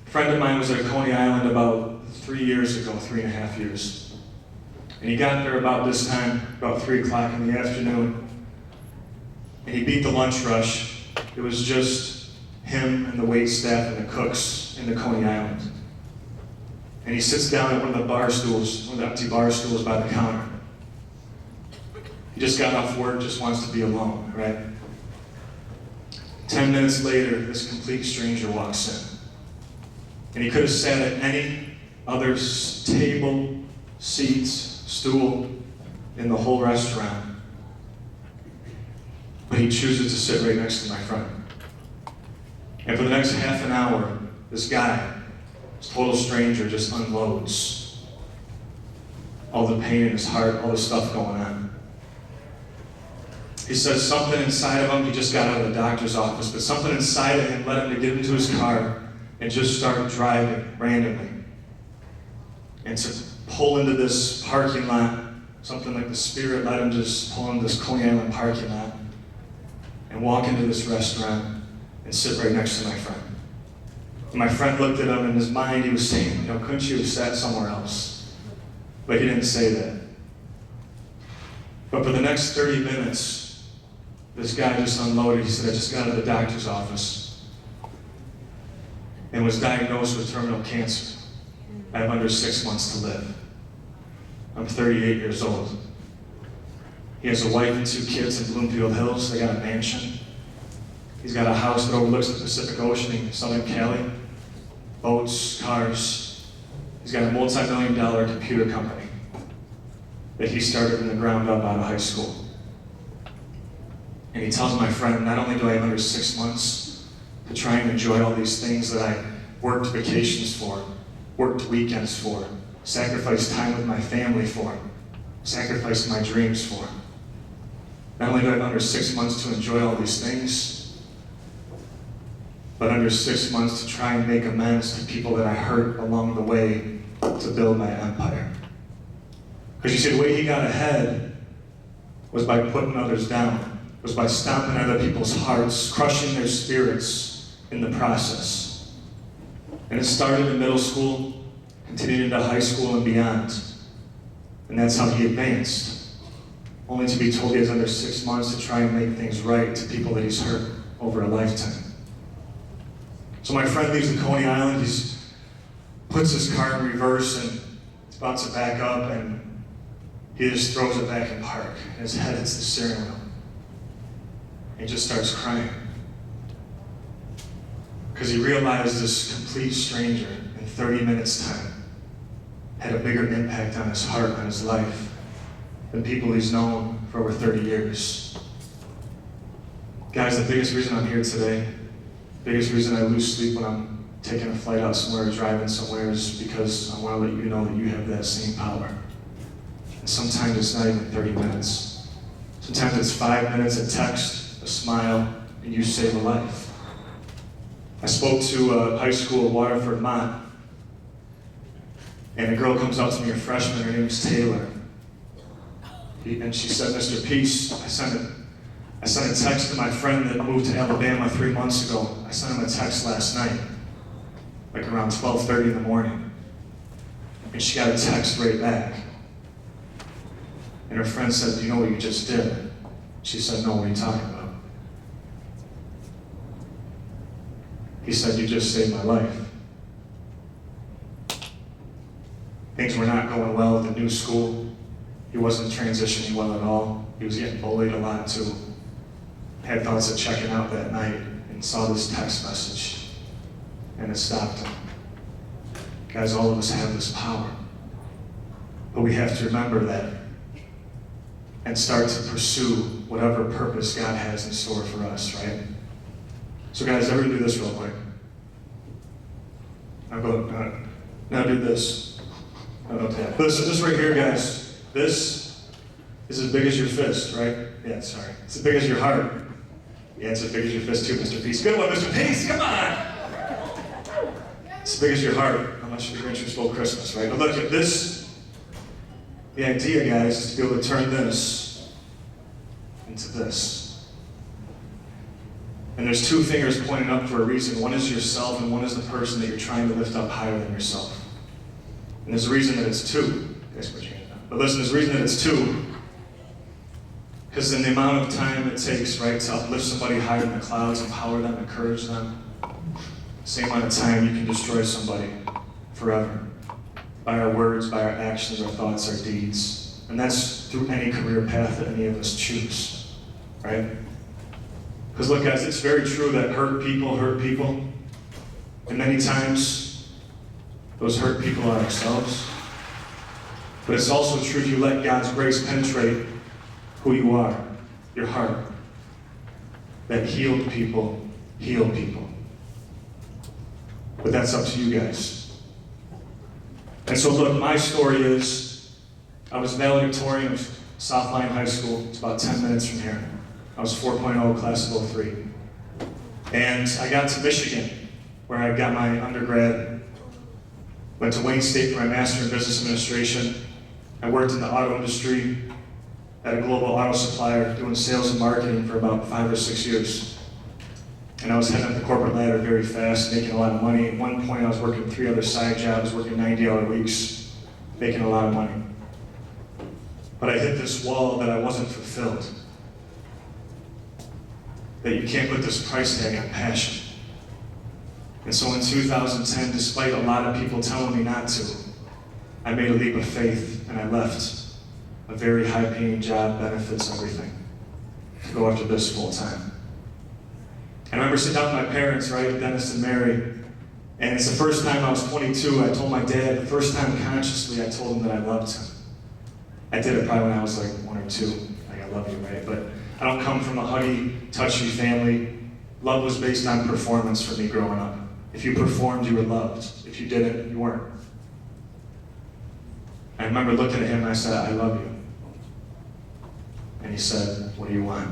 a friend of mine was at Coney Island about 3 years ago, 3.5 years. And he got there about this time, about 3 o'clock in the afternoon. And he beat the lunch rush. It was just him and the wait staff and the cooks in the Coney Island. And he sits down at one of the bar stools, one of the empty bar stools by the counter. He just got off work, just wants to be alone, right? 10 minutes later, this complete stranger walks in. And he could have sat at any other table, seats, stool in the whole restaurant. But he chooses to sit right next to my friend. And for the next half an hour, this guy, this total stranger, just unloads all the pain in his heart, all the stuff going on. He says something inside of him, he just got out of the doctor's office, but something inside of him led him to get into his car and just start driving randomly. And to pull into this parking lot, something like the Spirit led him to just pull into this Coney Island parking lot and walk into this restaurant and sit right next to my friend. And my friend looked at him, in his mind he was saying, couldn't you have sat somewhere else? But he didn't say that. But for the next 30 minutes, this guy just unloaded. He said, I just got out of the doctor's office and was diagnosed with terminal cancer. I have under 6 months to live. I'm 38 years old. He has a wife and 2 kids in Bloomfield Hills. They got a mansion. He's got a house that overlooks the Pacific Ocean in southern Cali. Boats, cars. He's got a multi-million-dollar computer company that he started from the ground up out of high school. And he tells my friend, not only do I have under 6 months to try and enjoy all these things that I worked vacations for, worked weekends for, sacrificed time with my family for, sacrificed my dreams for. Not only do I have under 6 months to enjoy all these things, but under 6 months to try and make amends to people that I hurt along the way to build my empire. Because you see, the way he got ahead was by putting others down, was by stomping other people's hearts, crushing their spirits in the process. And it started in middle school, continued into high school and beyond. And that's how he advanced. Only to be told he has under 6 months to try and make things right to people that he's hurt over a lifetime. So my friend leaves the Coney Island, puts his car in reverse and is about to back up, and he just throws it back in park. His head hits the steering wheel. He just starts crying. Because he realized this complete stranger in 30 minutes' time had a bigger impact on his heart, on his life, than people he's known for over 30 years. Guys, the biggest reason I'm here today, biggest reason I lose sleep when I'm taking a flight out somewhere or driving somewhere is because I want to let you know that you have that same power. And sometimes it's not even 30 minutes. Sometimes it's 5 minutes, a text, a smile, and you save a life. I spoke to a high school in Waterford, Mont, and a girl comes up to me, a freshman, her name's Taylor. And she said, Mr. Peace, I sent a text to my friend that moved to Alabama 3 months ago. I sent him a text last night, like around 12:30 in the morning. And she got a text right back. And her friend said, do you know what you just did? She said, no, what are you talking about? He said, you just saved my life. Things were not going well at the new school. He wasn't transitioning well at all. He was getting bullied a lot too. Had thoughts of checking out that night and saw this text message, and it stopped him. Guys, all of us have this power. But we have to remember that and start to pursue whatever purpose God has in store for us, right? So guys, everybody do this real quick. Now do this. Okay. Listen, this right here, guys. This is as big as your fist, right? Yeah, sorry. It's as big as your heart. Yeah, it's as big as your fist too, Mr. Peace. Good one, Mr. Peace, come on! It's as big as your heart. How much the Grinch stole Christmas, right? But look at this. The idea, guys, is to be able to turn this into this. And there's two fingers pointing up for a reason. One is yourself, and one is the person that you're trying to lift up higher than yourself. And there's a reason that it's two. You guys put your hand down. But listen, there's a reason that it's two. Because in the amount of time it takes, right, to uplift somebody higher in the clouds, empower them, encourage them, same amount of time you can destroy somebody forever. By our words, by our actions, our thoughts, our deeds. And that's through any career path that any of us choose, right? Because look, guys, it's very true that hurt people. And many times, those hurt people are ourselves. But it's also true if you let God's grace penetrate who you are, your heart, that healed people heal people. But that's up to you guys. And so look, my story is, I was valedictorian of South Lyon High School. It's about 10 minutes from here. I was 4.0, class of 03. And I got to Michigan, where I got my undergrad. Went to Wayne State for my master in business administration. I worked in the auto industry at a global auto supplier, doing sales and marketing for about 5 or 6 years. And I was heading up the corporate ladder very fast, making a lot of money. At one point, I was working 3 other side jobs, working 90-hour weeks, making a lot of money. But I hit this wall that I wasn't fulfilled. That you can't put this price tag on passion. And so in 2010, despite a lot of people telling me not to, I made a leap of faith and I left a very high-paying job, benefits, everything, to go after this full-time. And I remember sitting down with my parents, right, Dennis and Mary, and it's the first time I was 22, I told my dad, the first time consciously, I told him that I loved him. I did it probably when I was like 1 or 2, like I love you, right? But I don't come from a huggy, touchy family. Love was based on performance for me growing up. If you performed, you were loved. If you didn't, you weren't. I remember looking at him and I said, I love you. And he said, what do you want?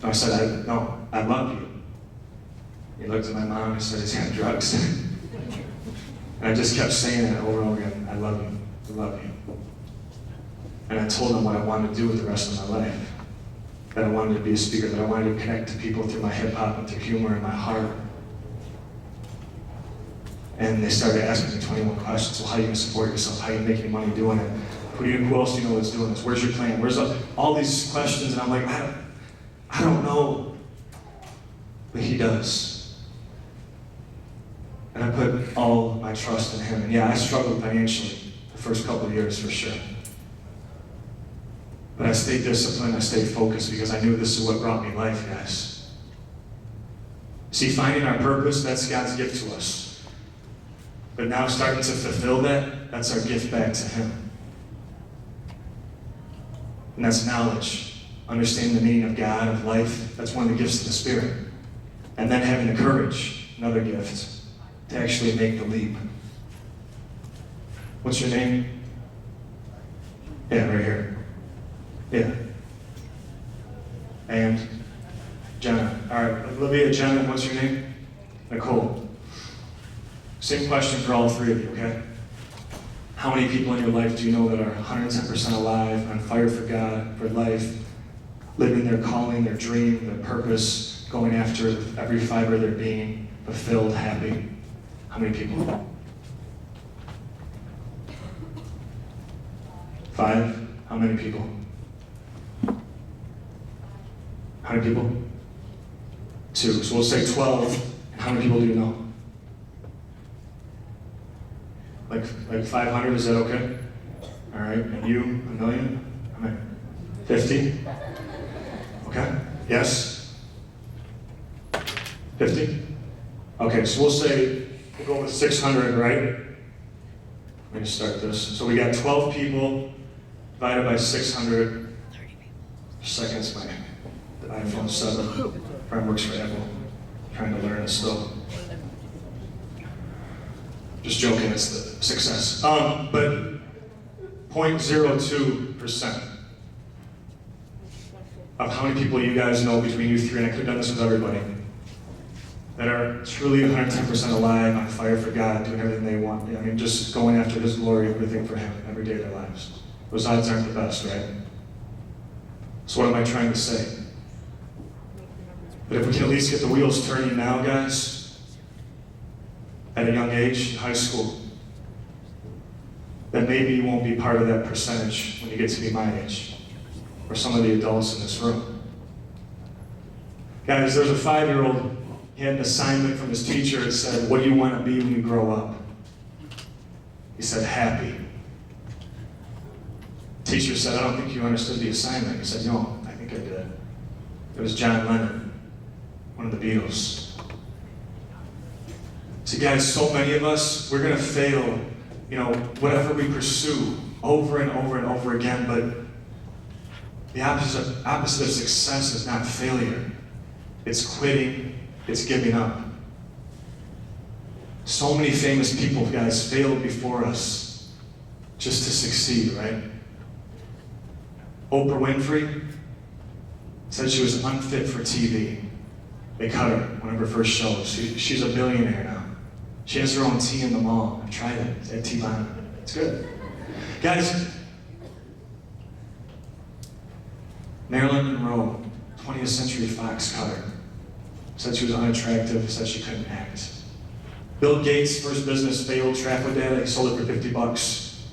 And I said, no, I love you. He looked at my mom and said, he's got drugs. And I just kept saying it over and over again, I love you, I love you. And I told him what I wanted to do with the rest of my life. That I wanted to be a speaker, that I wanted to connect to people through my hip hop and through humor and my heart. And they started asking me 21 questions. Well, how are you going to support yourself? How are you making money doing it? Who else do you know that's doing this? Where's your plan? Where's all these questions? And I'm like, I don't know. But he does. And I put all my trust in him. And yeah, I struggled financially the first couple of years for sure. But I stayed disciplined, I stayed focused because I knew this is what brought me life, guys. See, finding our purpose, that's God's gift to us. But now starting to fulfill that, that's our gift back to him. And that's knowledge. Understanding the meaning of God, of life, that's one of the gifts of the Spirit. And then having the courage, another gift, to actually make the leap. What's your name? Yeah, right here. Yeah. And Jenna. All right, Olivia, Jenna, what's your name? Nicole. Same question for all three of you, okay? How many people in your life do you know that are 110% alive, on fire for God, for life, living their calling, their dream, their purpose, going after every fiber of their being, fulfilled, happy? How many people? 5? How many people? How many people? 2. So we'll say 12. And how many people do you know? Like 500, is that okay? All right, and you, 1 million? How many? 50? Okay, yes? 50? Okay, so we'll say, we'll go with 600, right? Let me start this. So we got 12 people divided by 600. Seconds, my iPhone 7. Prime works for Apple. Trying to learn it still. Just joking, it's the success. But 0.02% of how many people you guys know between you three, and I could have done this with everybody, that are truly 110% alive, on fire for God, doing everything they want. I mean, just going after his glory, everything for him, every day of their lives. Those odds aren't the best, right? So what am I trying to say? But if we can at least get the wheels turning now, guys, at a young age, in high school, then maybe you won't be part of that percentage when you get to be my age, or some of the adults in this room. Guys, there's a 5-year-old, he had an assignment from his teacher that said, what do you want to be when you grow up? He said, happy. Teacher said, I don't think you understood the assignment. He said, no, I think I did. It was John Lennon, one of the Beatles. See, guys, so many of us, we're going to fail, whatever we pursue over and over and over again, but the opposite of success is not failure. It's quitting, it's giving up. So many famous people, guys, failed before us just to succeed, right? Oprah Winfrey said she was unfit for TV. They cut her one of her first shows. She's a billionaire now. She has her own tea in the mall. I've tried it. It's at T-Bone. It's good. Guys, Marilyn Monroe, 20th Century Fox cut her. Said she was unattractive, said she couldn't act. Bill Gates' first business failed, Traffic Data, he sold it for $50.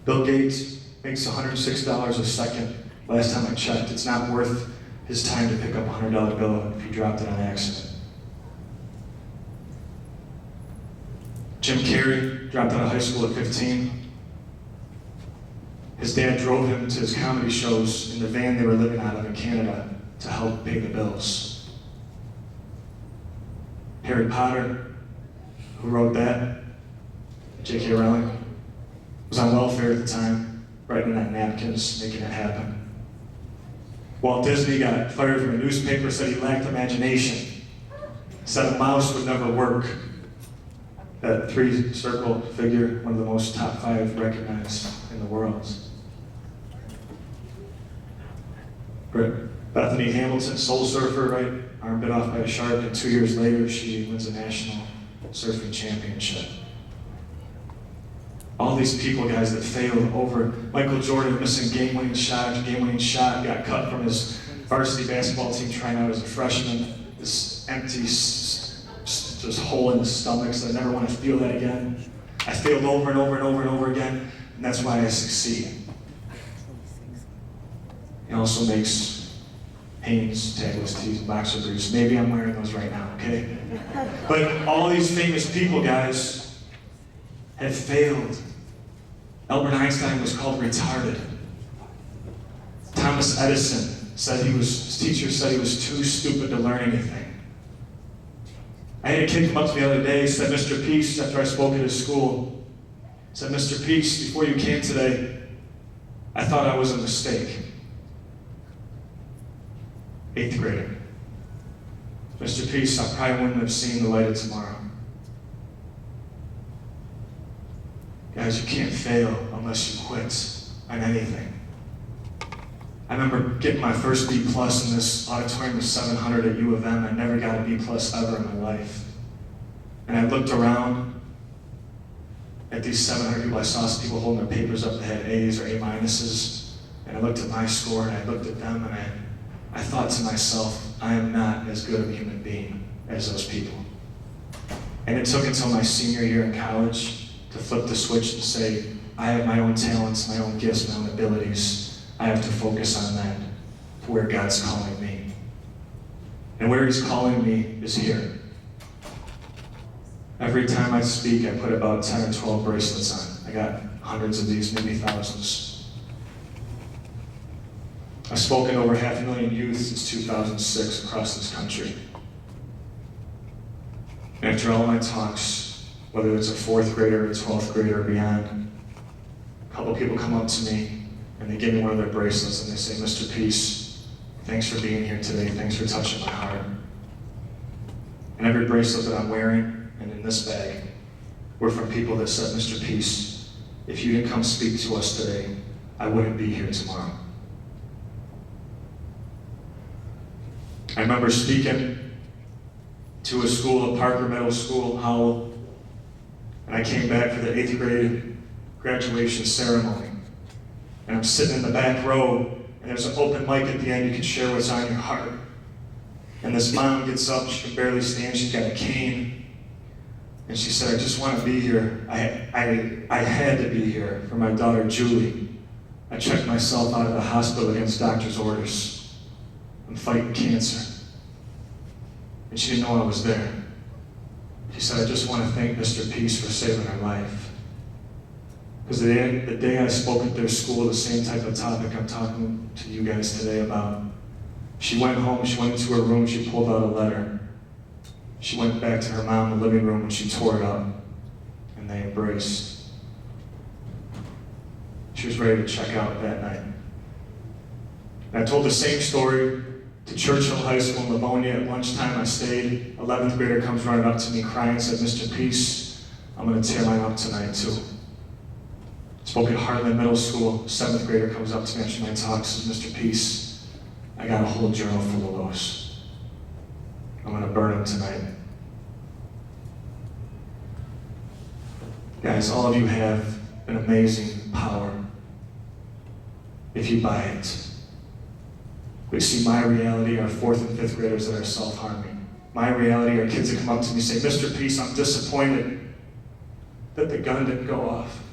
Bill Gates makes $106 a second. Last time I checked, it's not worth his time to pick up a $100 bill if he dropped it on accident. Jim Carrey dropped out of high school at 15. His dad drove him to his comedy shows in the van they were living out of in Canada to help pay the bills. Harry Potter, who wrote that, J.K. Rowling, was on welfare at the time, writing on napkins, making it happen. Walt Disney got fired from a newspaper, said he lacked imagination, said a mouse would never work. That 3-circle figure, one of the most top 5 recognized in the world. Bethany Hamilton, soul surfer, right? Arm bit off by a shark, and 2 years later, she wins a national surfing championship. All these people, guys, that failed over. Michael Jordan missing game-winning shot, got cut from his varsity basketball team trying out as a freshman. This empty, just hole in the stomach, so I never want to feel that again. I failed over and over and over and over again, and that's why I succeed. He also makes Hanes, tagless tees, and boxer briefs. Maybe I'm wearing those right now, okay? But all these famous people, guys, have failed. Albert Einstein was called retarded. Thomas Edison said his teacher said he was too stupid to learn anything. I had a kid come up to me the other day, said, Mr. Peace, after I spoke at his school, said, Mr. Peace, before you came today, I thought I was a mistake. 8th grader. Mr. Peace, I probably wouldn't have seen the light of tomorrow. Guys, you can't fail unless you quit on anything. I remember getting my first B plus in this auditorium of 700 at U of M. I never got a B plus ever in my life. And I looked around at these 700 people. I saw some people holding their papers up that had A's or A minuses. And I looked at my score and I looked at them and I thought to myself, I am not as good of a human being as those people. And it took until my senior year in college to flip the switch and say, I have my own talents, my own gifts, my own abilities. I have to focus on that for where God's calling me. And where He's calling me is here. Every time I speak, I put about 10 or 12 bracelets on. I got hundreds of these, maybe thousands. I've spoken to over 500,000 youth since 2006 across this country. And after all my talks, whether it's a 4th grader, a 12th grader, or beyond, a couple people come up to me and they give me one of their bracelets and they say, Mr. Peace, thanks for being here today. Thanks for touching my heart. And every bracelet that I'm wearing and in this bag were from people that said, Mr. Peace, if you didn't come speak to us today, I wouldn't be here tomorrow. I remember speaking to a school, a Parker Middle School, Howell, and I came back for the 8th grade graduation ceremony. And I'm sitting in the back row, and there's an open mic at the end. You can share what's on your heart. And this mom gets up, she can barely stand, she's got a cane. And she said, I just want to be here. I had to be here for my daughter, Julie. I checked myself out of the hospital against doctor's orders. I'm fighting cancer. And she didn't know I was there. She said, I just want to thank Mr. Peace for saving her life. Because the day I spoke at their school, the same type of topic I'm talking to you guys today about, she went home, she went into her room, she pulled out a letter. She went back to her mom in the living room and she tore it up. And they embraced. She was ready to check out that night. And I told the same story to Churchill High School in Livonia. At lunchtime I stayed. 11th grader comes running up to me crying and said, Mr. Peace, I'm going to tear mine up tonight too. Spoke at Heartland Middle School. 7th grader comes up to me after my talk and says, Mr. Peace, I got a whole journal full of those. I'm going to burn them tonight. Guys, all of you have an amazing power if you buy it. We see my reality are 4th and 5th graders that are self-harming. My reality are kids that come up to me and say, Mr. Peace, I'm disappointed that the gun didn't go off.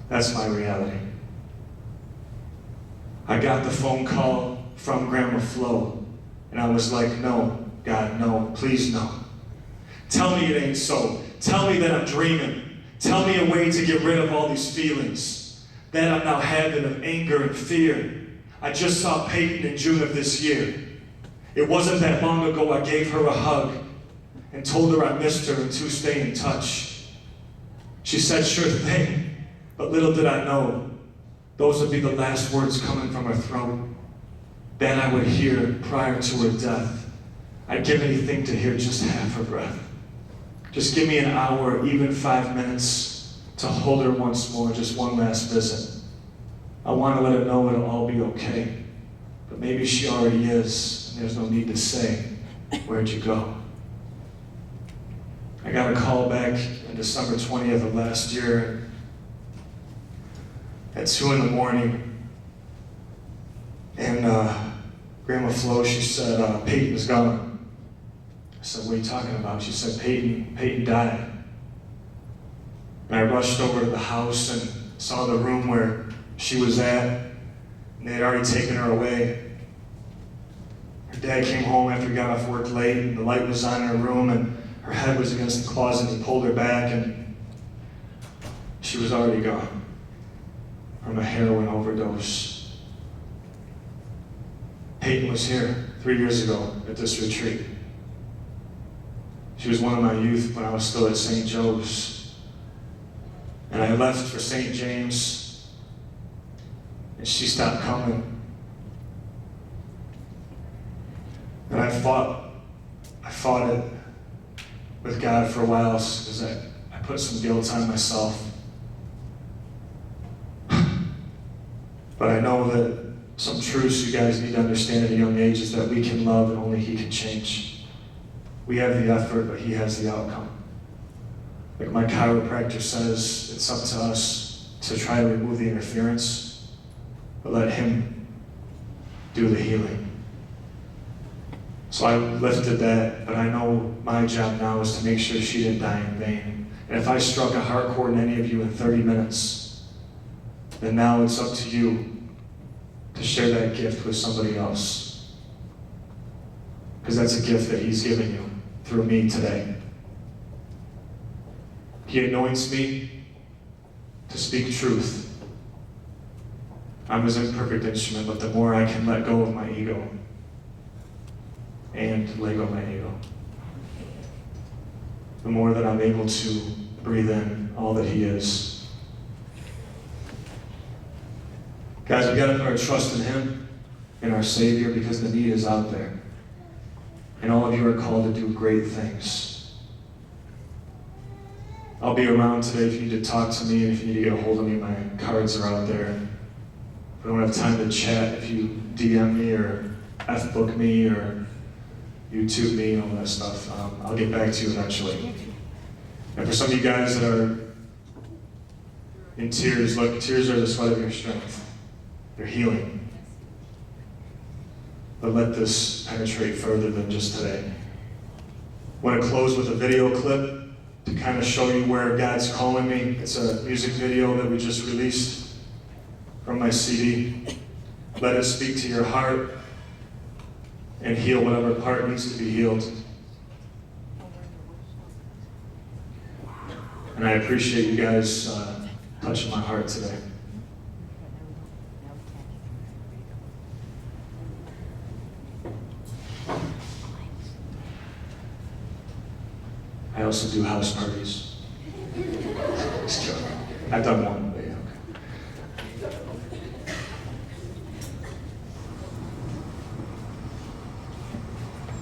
That's my reality. I got the phone call from Grandma Flo, and I was like, no, God, no, please no. Tell me it ain't so. Tell me that I'm dreaming. Tell me a way to get rid of all these feelings that I'm now having of anger and fear. I just saw Peyton in June of this year. It wasn't that long ago I gave her a hug and told her I missed her and to stay in touch. She said, sure thing. But little did I know, those would be the last words coming from her throat. That I would hear prior to her death. I'd give anything to hear just half her breath. Just give me an hour, even 5 minutes, to hold her once more, just one last visit. I want to let her know it'll all be okay. But maybe she already is, and there's no need to say, where'd you go? I got a call back on December 20th of last year. At 2 in the morning, and Grandma Flo, she said, Peyton's gone. I said, what are you talking about? She said, Peyton died. And I rushed over to the house and saw the room where she was at, and they had already taken her away. Her dad came home after he got off work late, and the light was on in her room, and her head was against the closet, and he pulled her back, and she was already gone from a heroin overdose. Peyton was here 3 years ago at this retreat. She was one of my youth when I was still at St. Joe's. And I left for St. James, and she stopped coming. And I fought it with God for a while because I put some guilt on myself. But I know that some truths you guys need to understand at a young age is that we can love and only He can change. We have the effort, but He has the outcome. Like my chiropractor says, it's up to us to try to remove the interference, but let Him do the healing. So I lifted that, but I know my job now is to make sure she didn't die in vain. And if I struck a heart chord in any of you in 30 minutes, then now it's up to you to share that gift with somebody else. Because that's a gift that He's given you through me today. He anoints me to speak truth. I'm His imperfect instrument, but the more I can let go of my ego and let go of my ego, the more that I'm able to breathe in all that He is. Guys, we gotta put our trust in Him and our Savior because the need is out there. And all of you are called to do great things. I'll be around today if you need to talk to me, and if you need to get a hold of me, my cards are out there. If I don't have time to chat, if you DM me or F-book me or YouTube me and all that stuff, I'll get back to you eventually. And for some of you guys that are in tears, look, tears are the sweat of your strength. They're healing. But let this penetrate further than just today. I want to close with a video clip to kind of show you where God's calling me. It's a music video that we just released from my CD. Let it speak to your heart and heal whatever part needs to be healed. And I appreciate you guys touching my heart today. I also do house parties. Just joking. I've done one, but yeah, okay.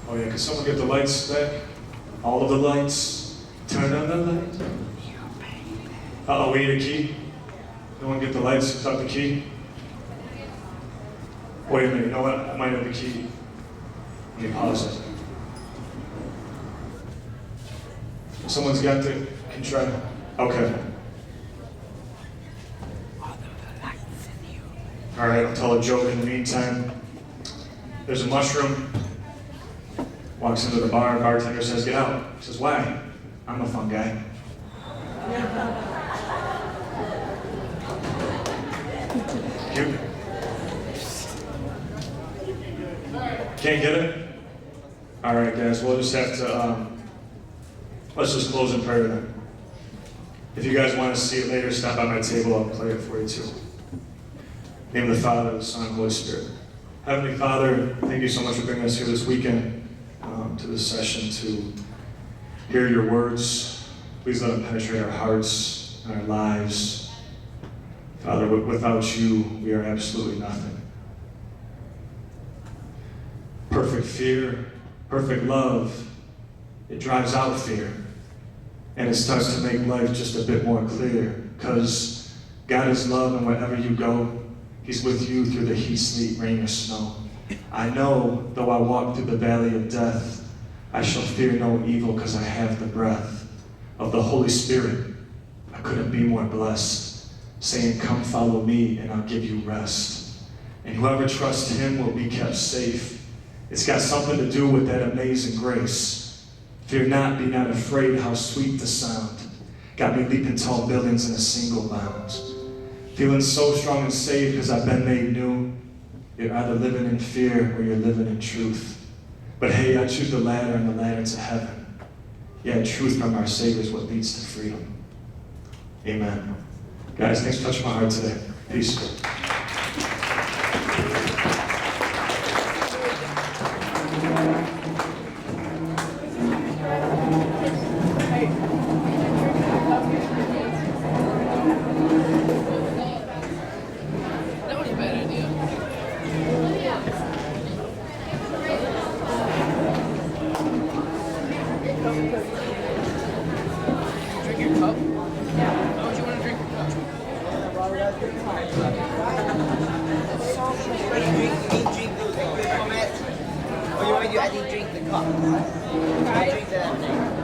Oh yeah, can someone get the lights back? All of the lights. Turn on the lights. Uh-oh, we need a key. No one get the lights without the key? Wait a minute, you know what? I might have the key. Let me pause it. Someone's got the control. Okay. All right, I'll tell a joke in the meantime. There's a mushroom. Walks into the bar. Bartender says, "Get out." He says, "Why?" "I'm a fun guy." Cute. Can't get it? All right, guys. We'll just have to. Let's just close in prayer then. If you guys want to see it later, stop by my table. I'll play it for you too. In the name of the Father, the Son, and Holy Spirit. Heavenly Father, thank you so much for bringing us here this weekend to this session to hear your words. Please let them penetrate our hearts and our lives. Father, without you, we are absolutely nothing. Perfect fear, perfect love, it drives out fear. And it starts to make life just a bit more clear, because God is love, and wherever you go, He's with you through the heat, sleet, rain, or snow. I know, though I walk through the valley of death, I shall fear no evil, because I have the breath of the Holy Spirit. I couldn't be more blessed, saying, "Come follow me, and I'll give you rest." And whoever trusts Him will be kept safe. It's got something to do with that amazing grace. Fear not, be not afraid, how sweet the sound. Got me leaping tall buildings in a single bound. Feeling so strong and safe because I've been made new. You're either living in fear or you're living in truth. But hey, I choose the latter, and the ladder to heaven. Yeah, truth from our Savior is what leads to freedom. Amen. Guys, thanks for touching my heart today. Peace. That was a bad idea. Drink your cup? Yeah. Why would you want to drink your cup? What do you drink the format? Or you want me to I didn't drink the cup? I drink the lemonade.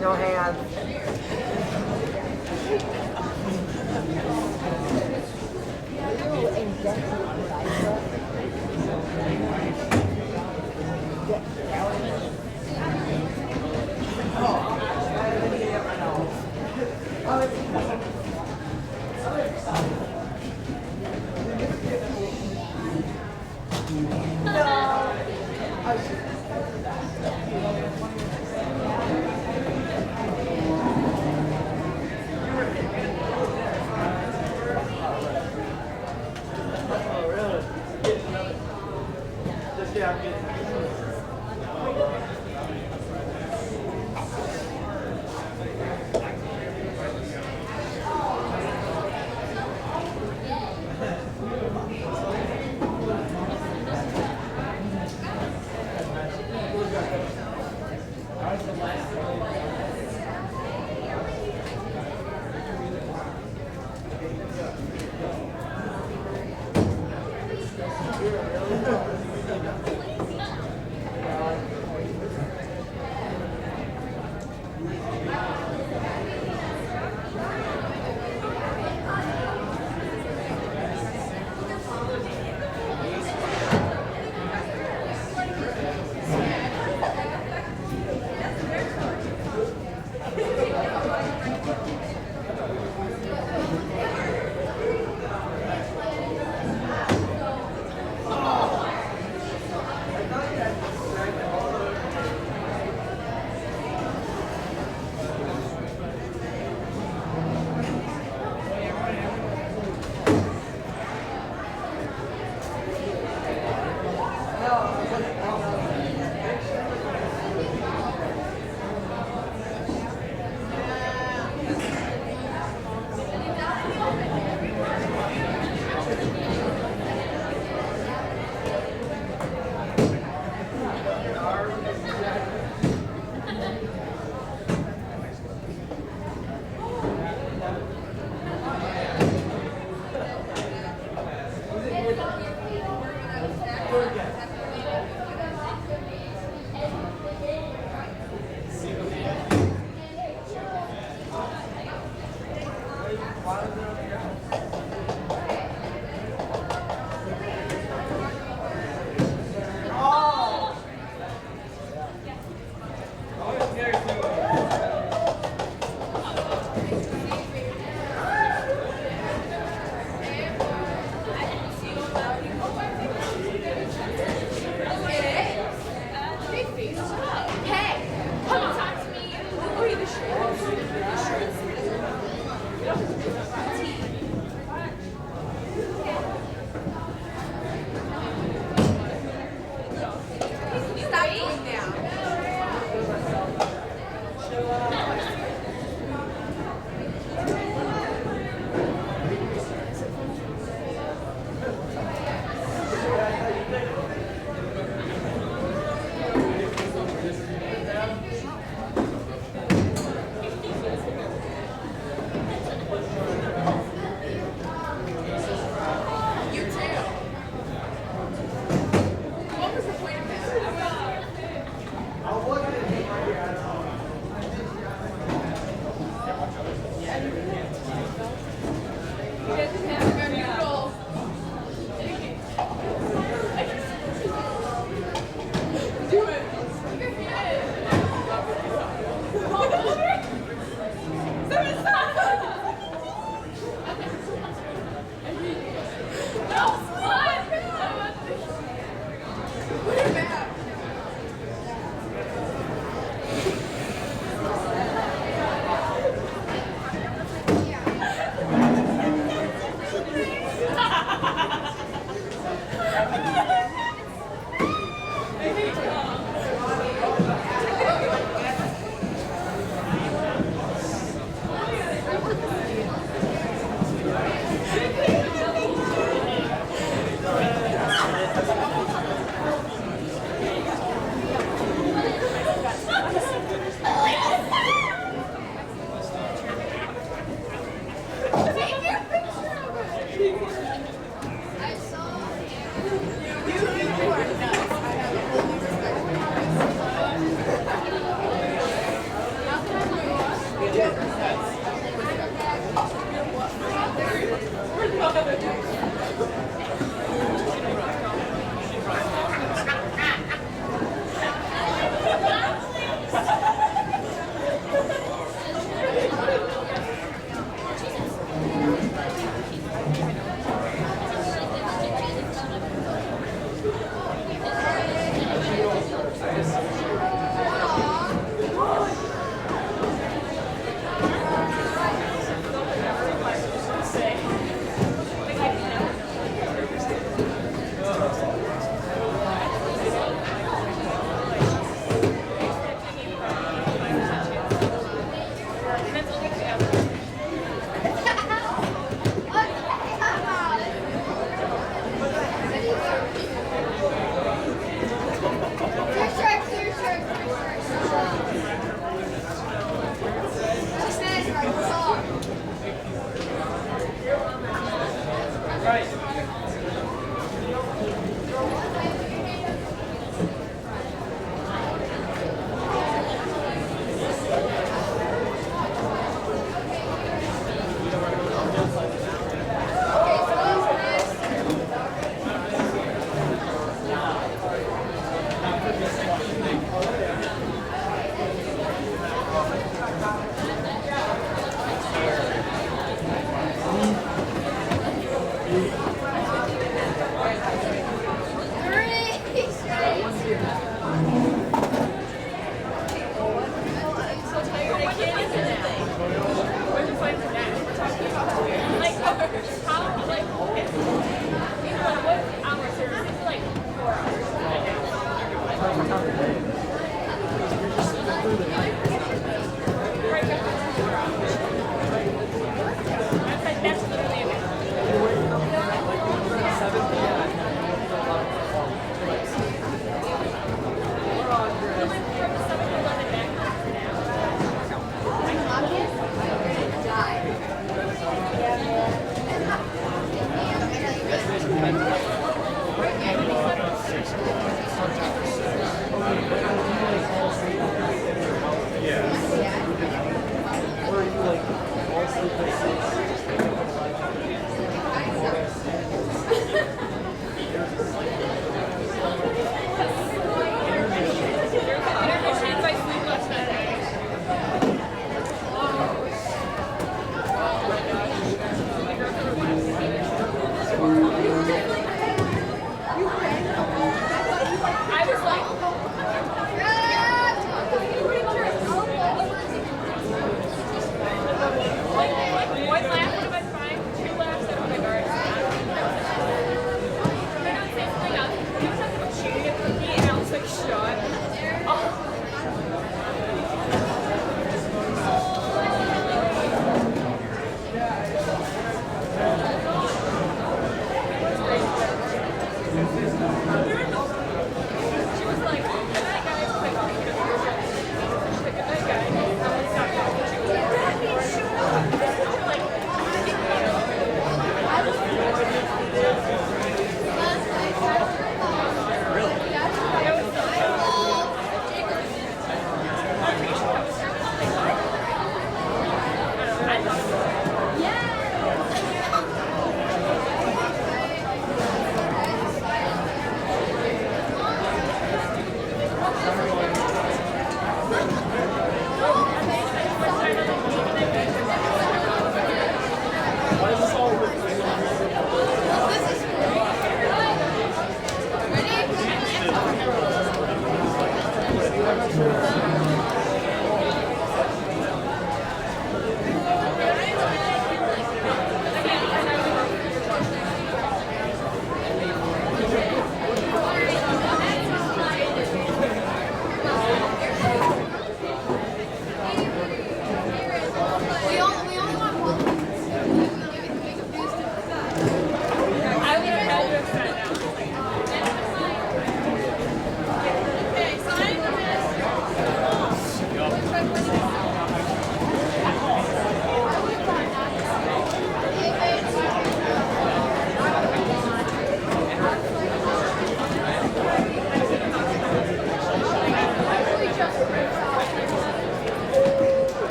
No, hang on.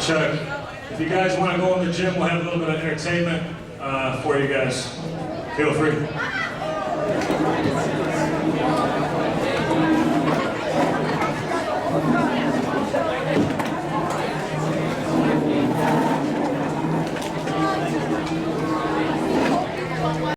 check. If you guys want to go in the gym, we'll have a little bit of entertainment for you guys. Feel free.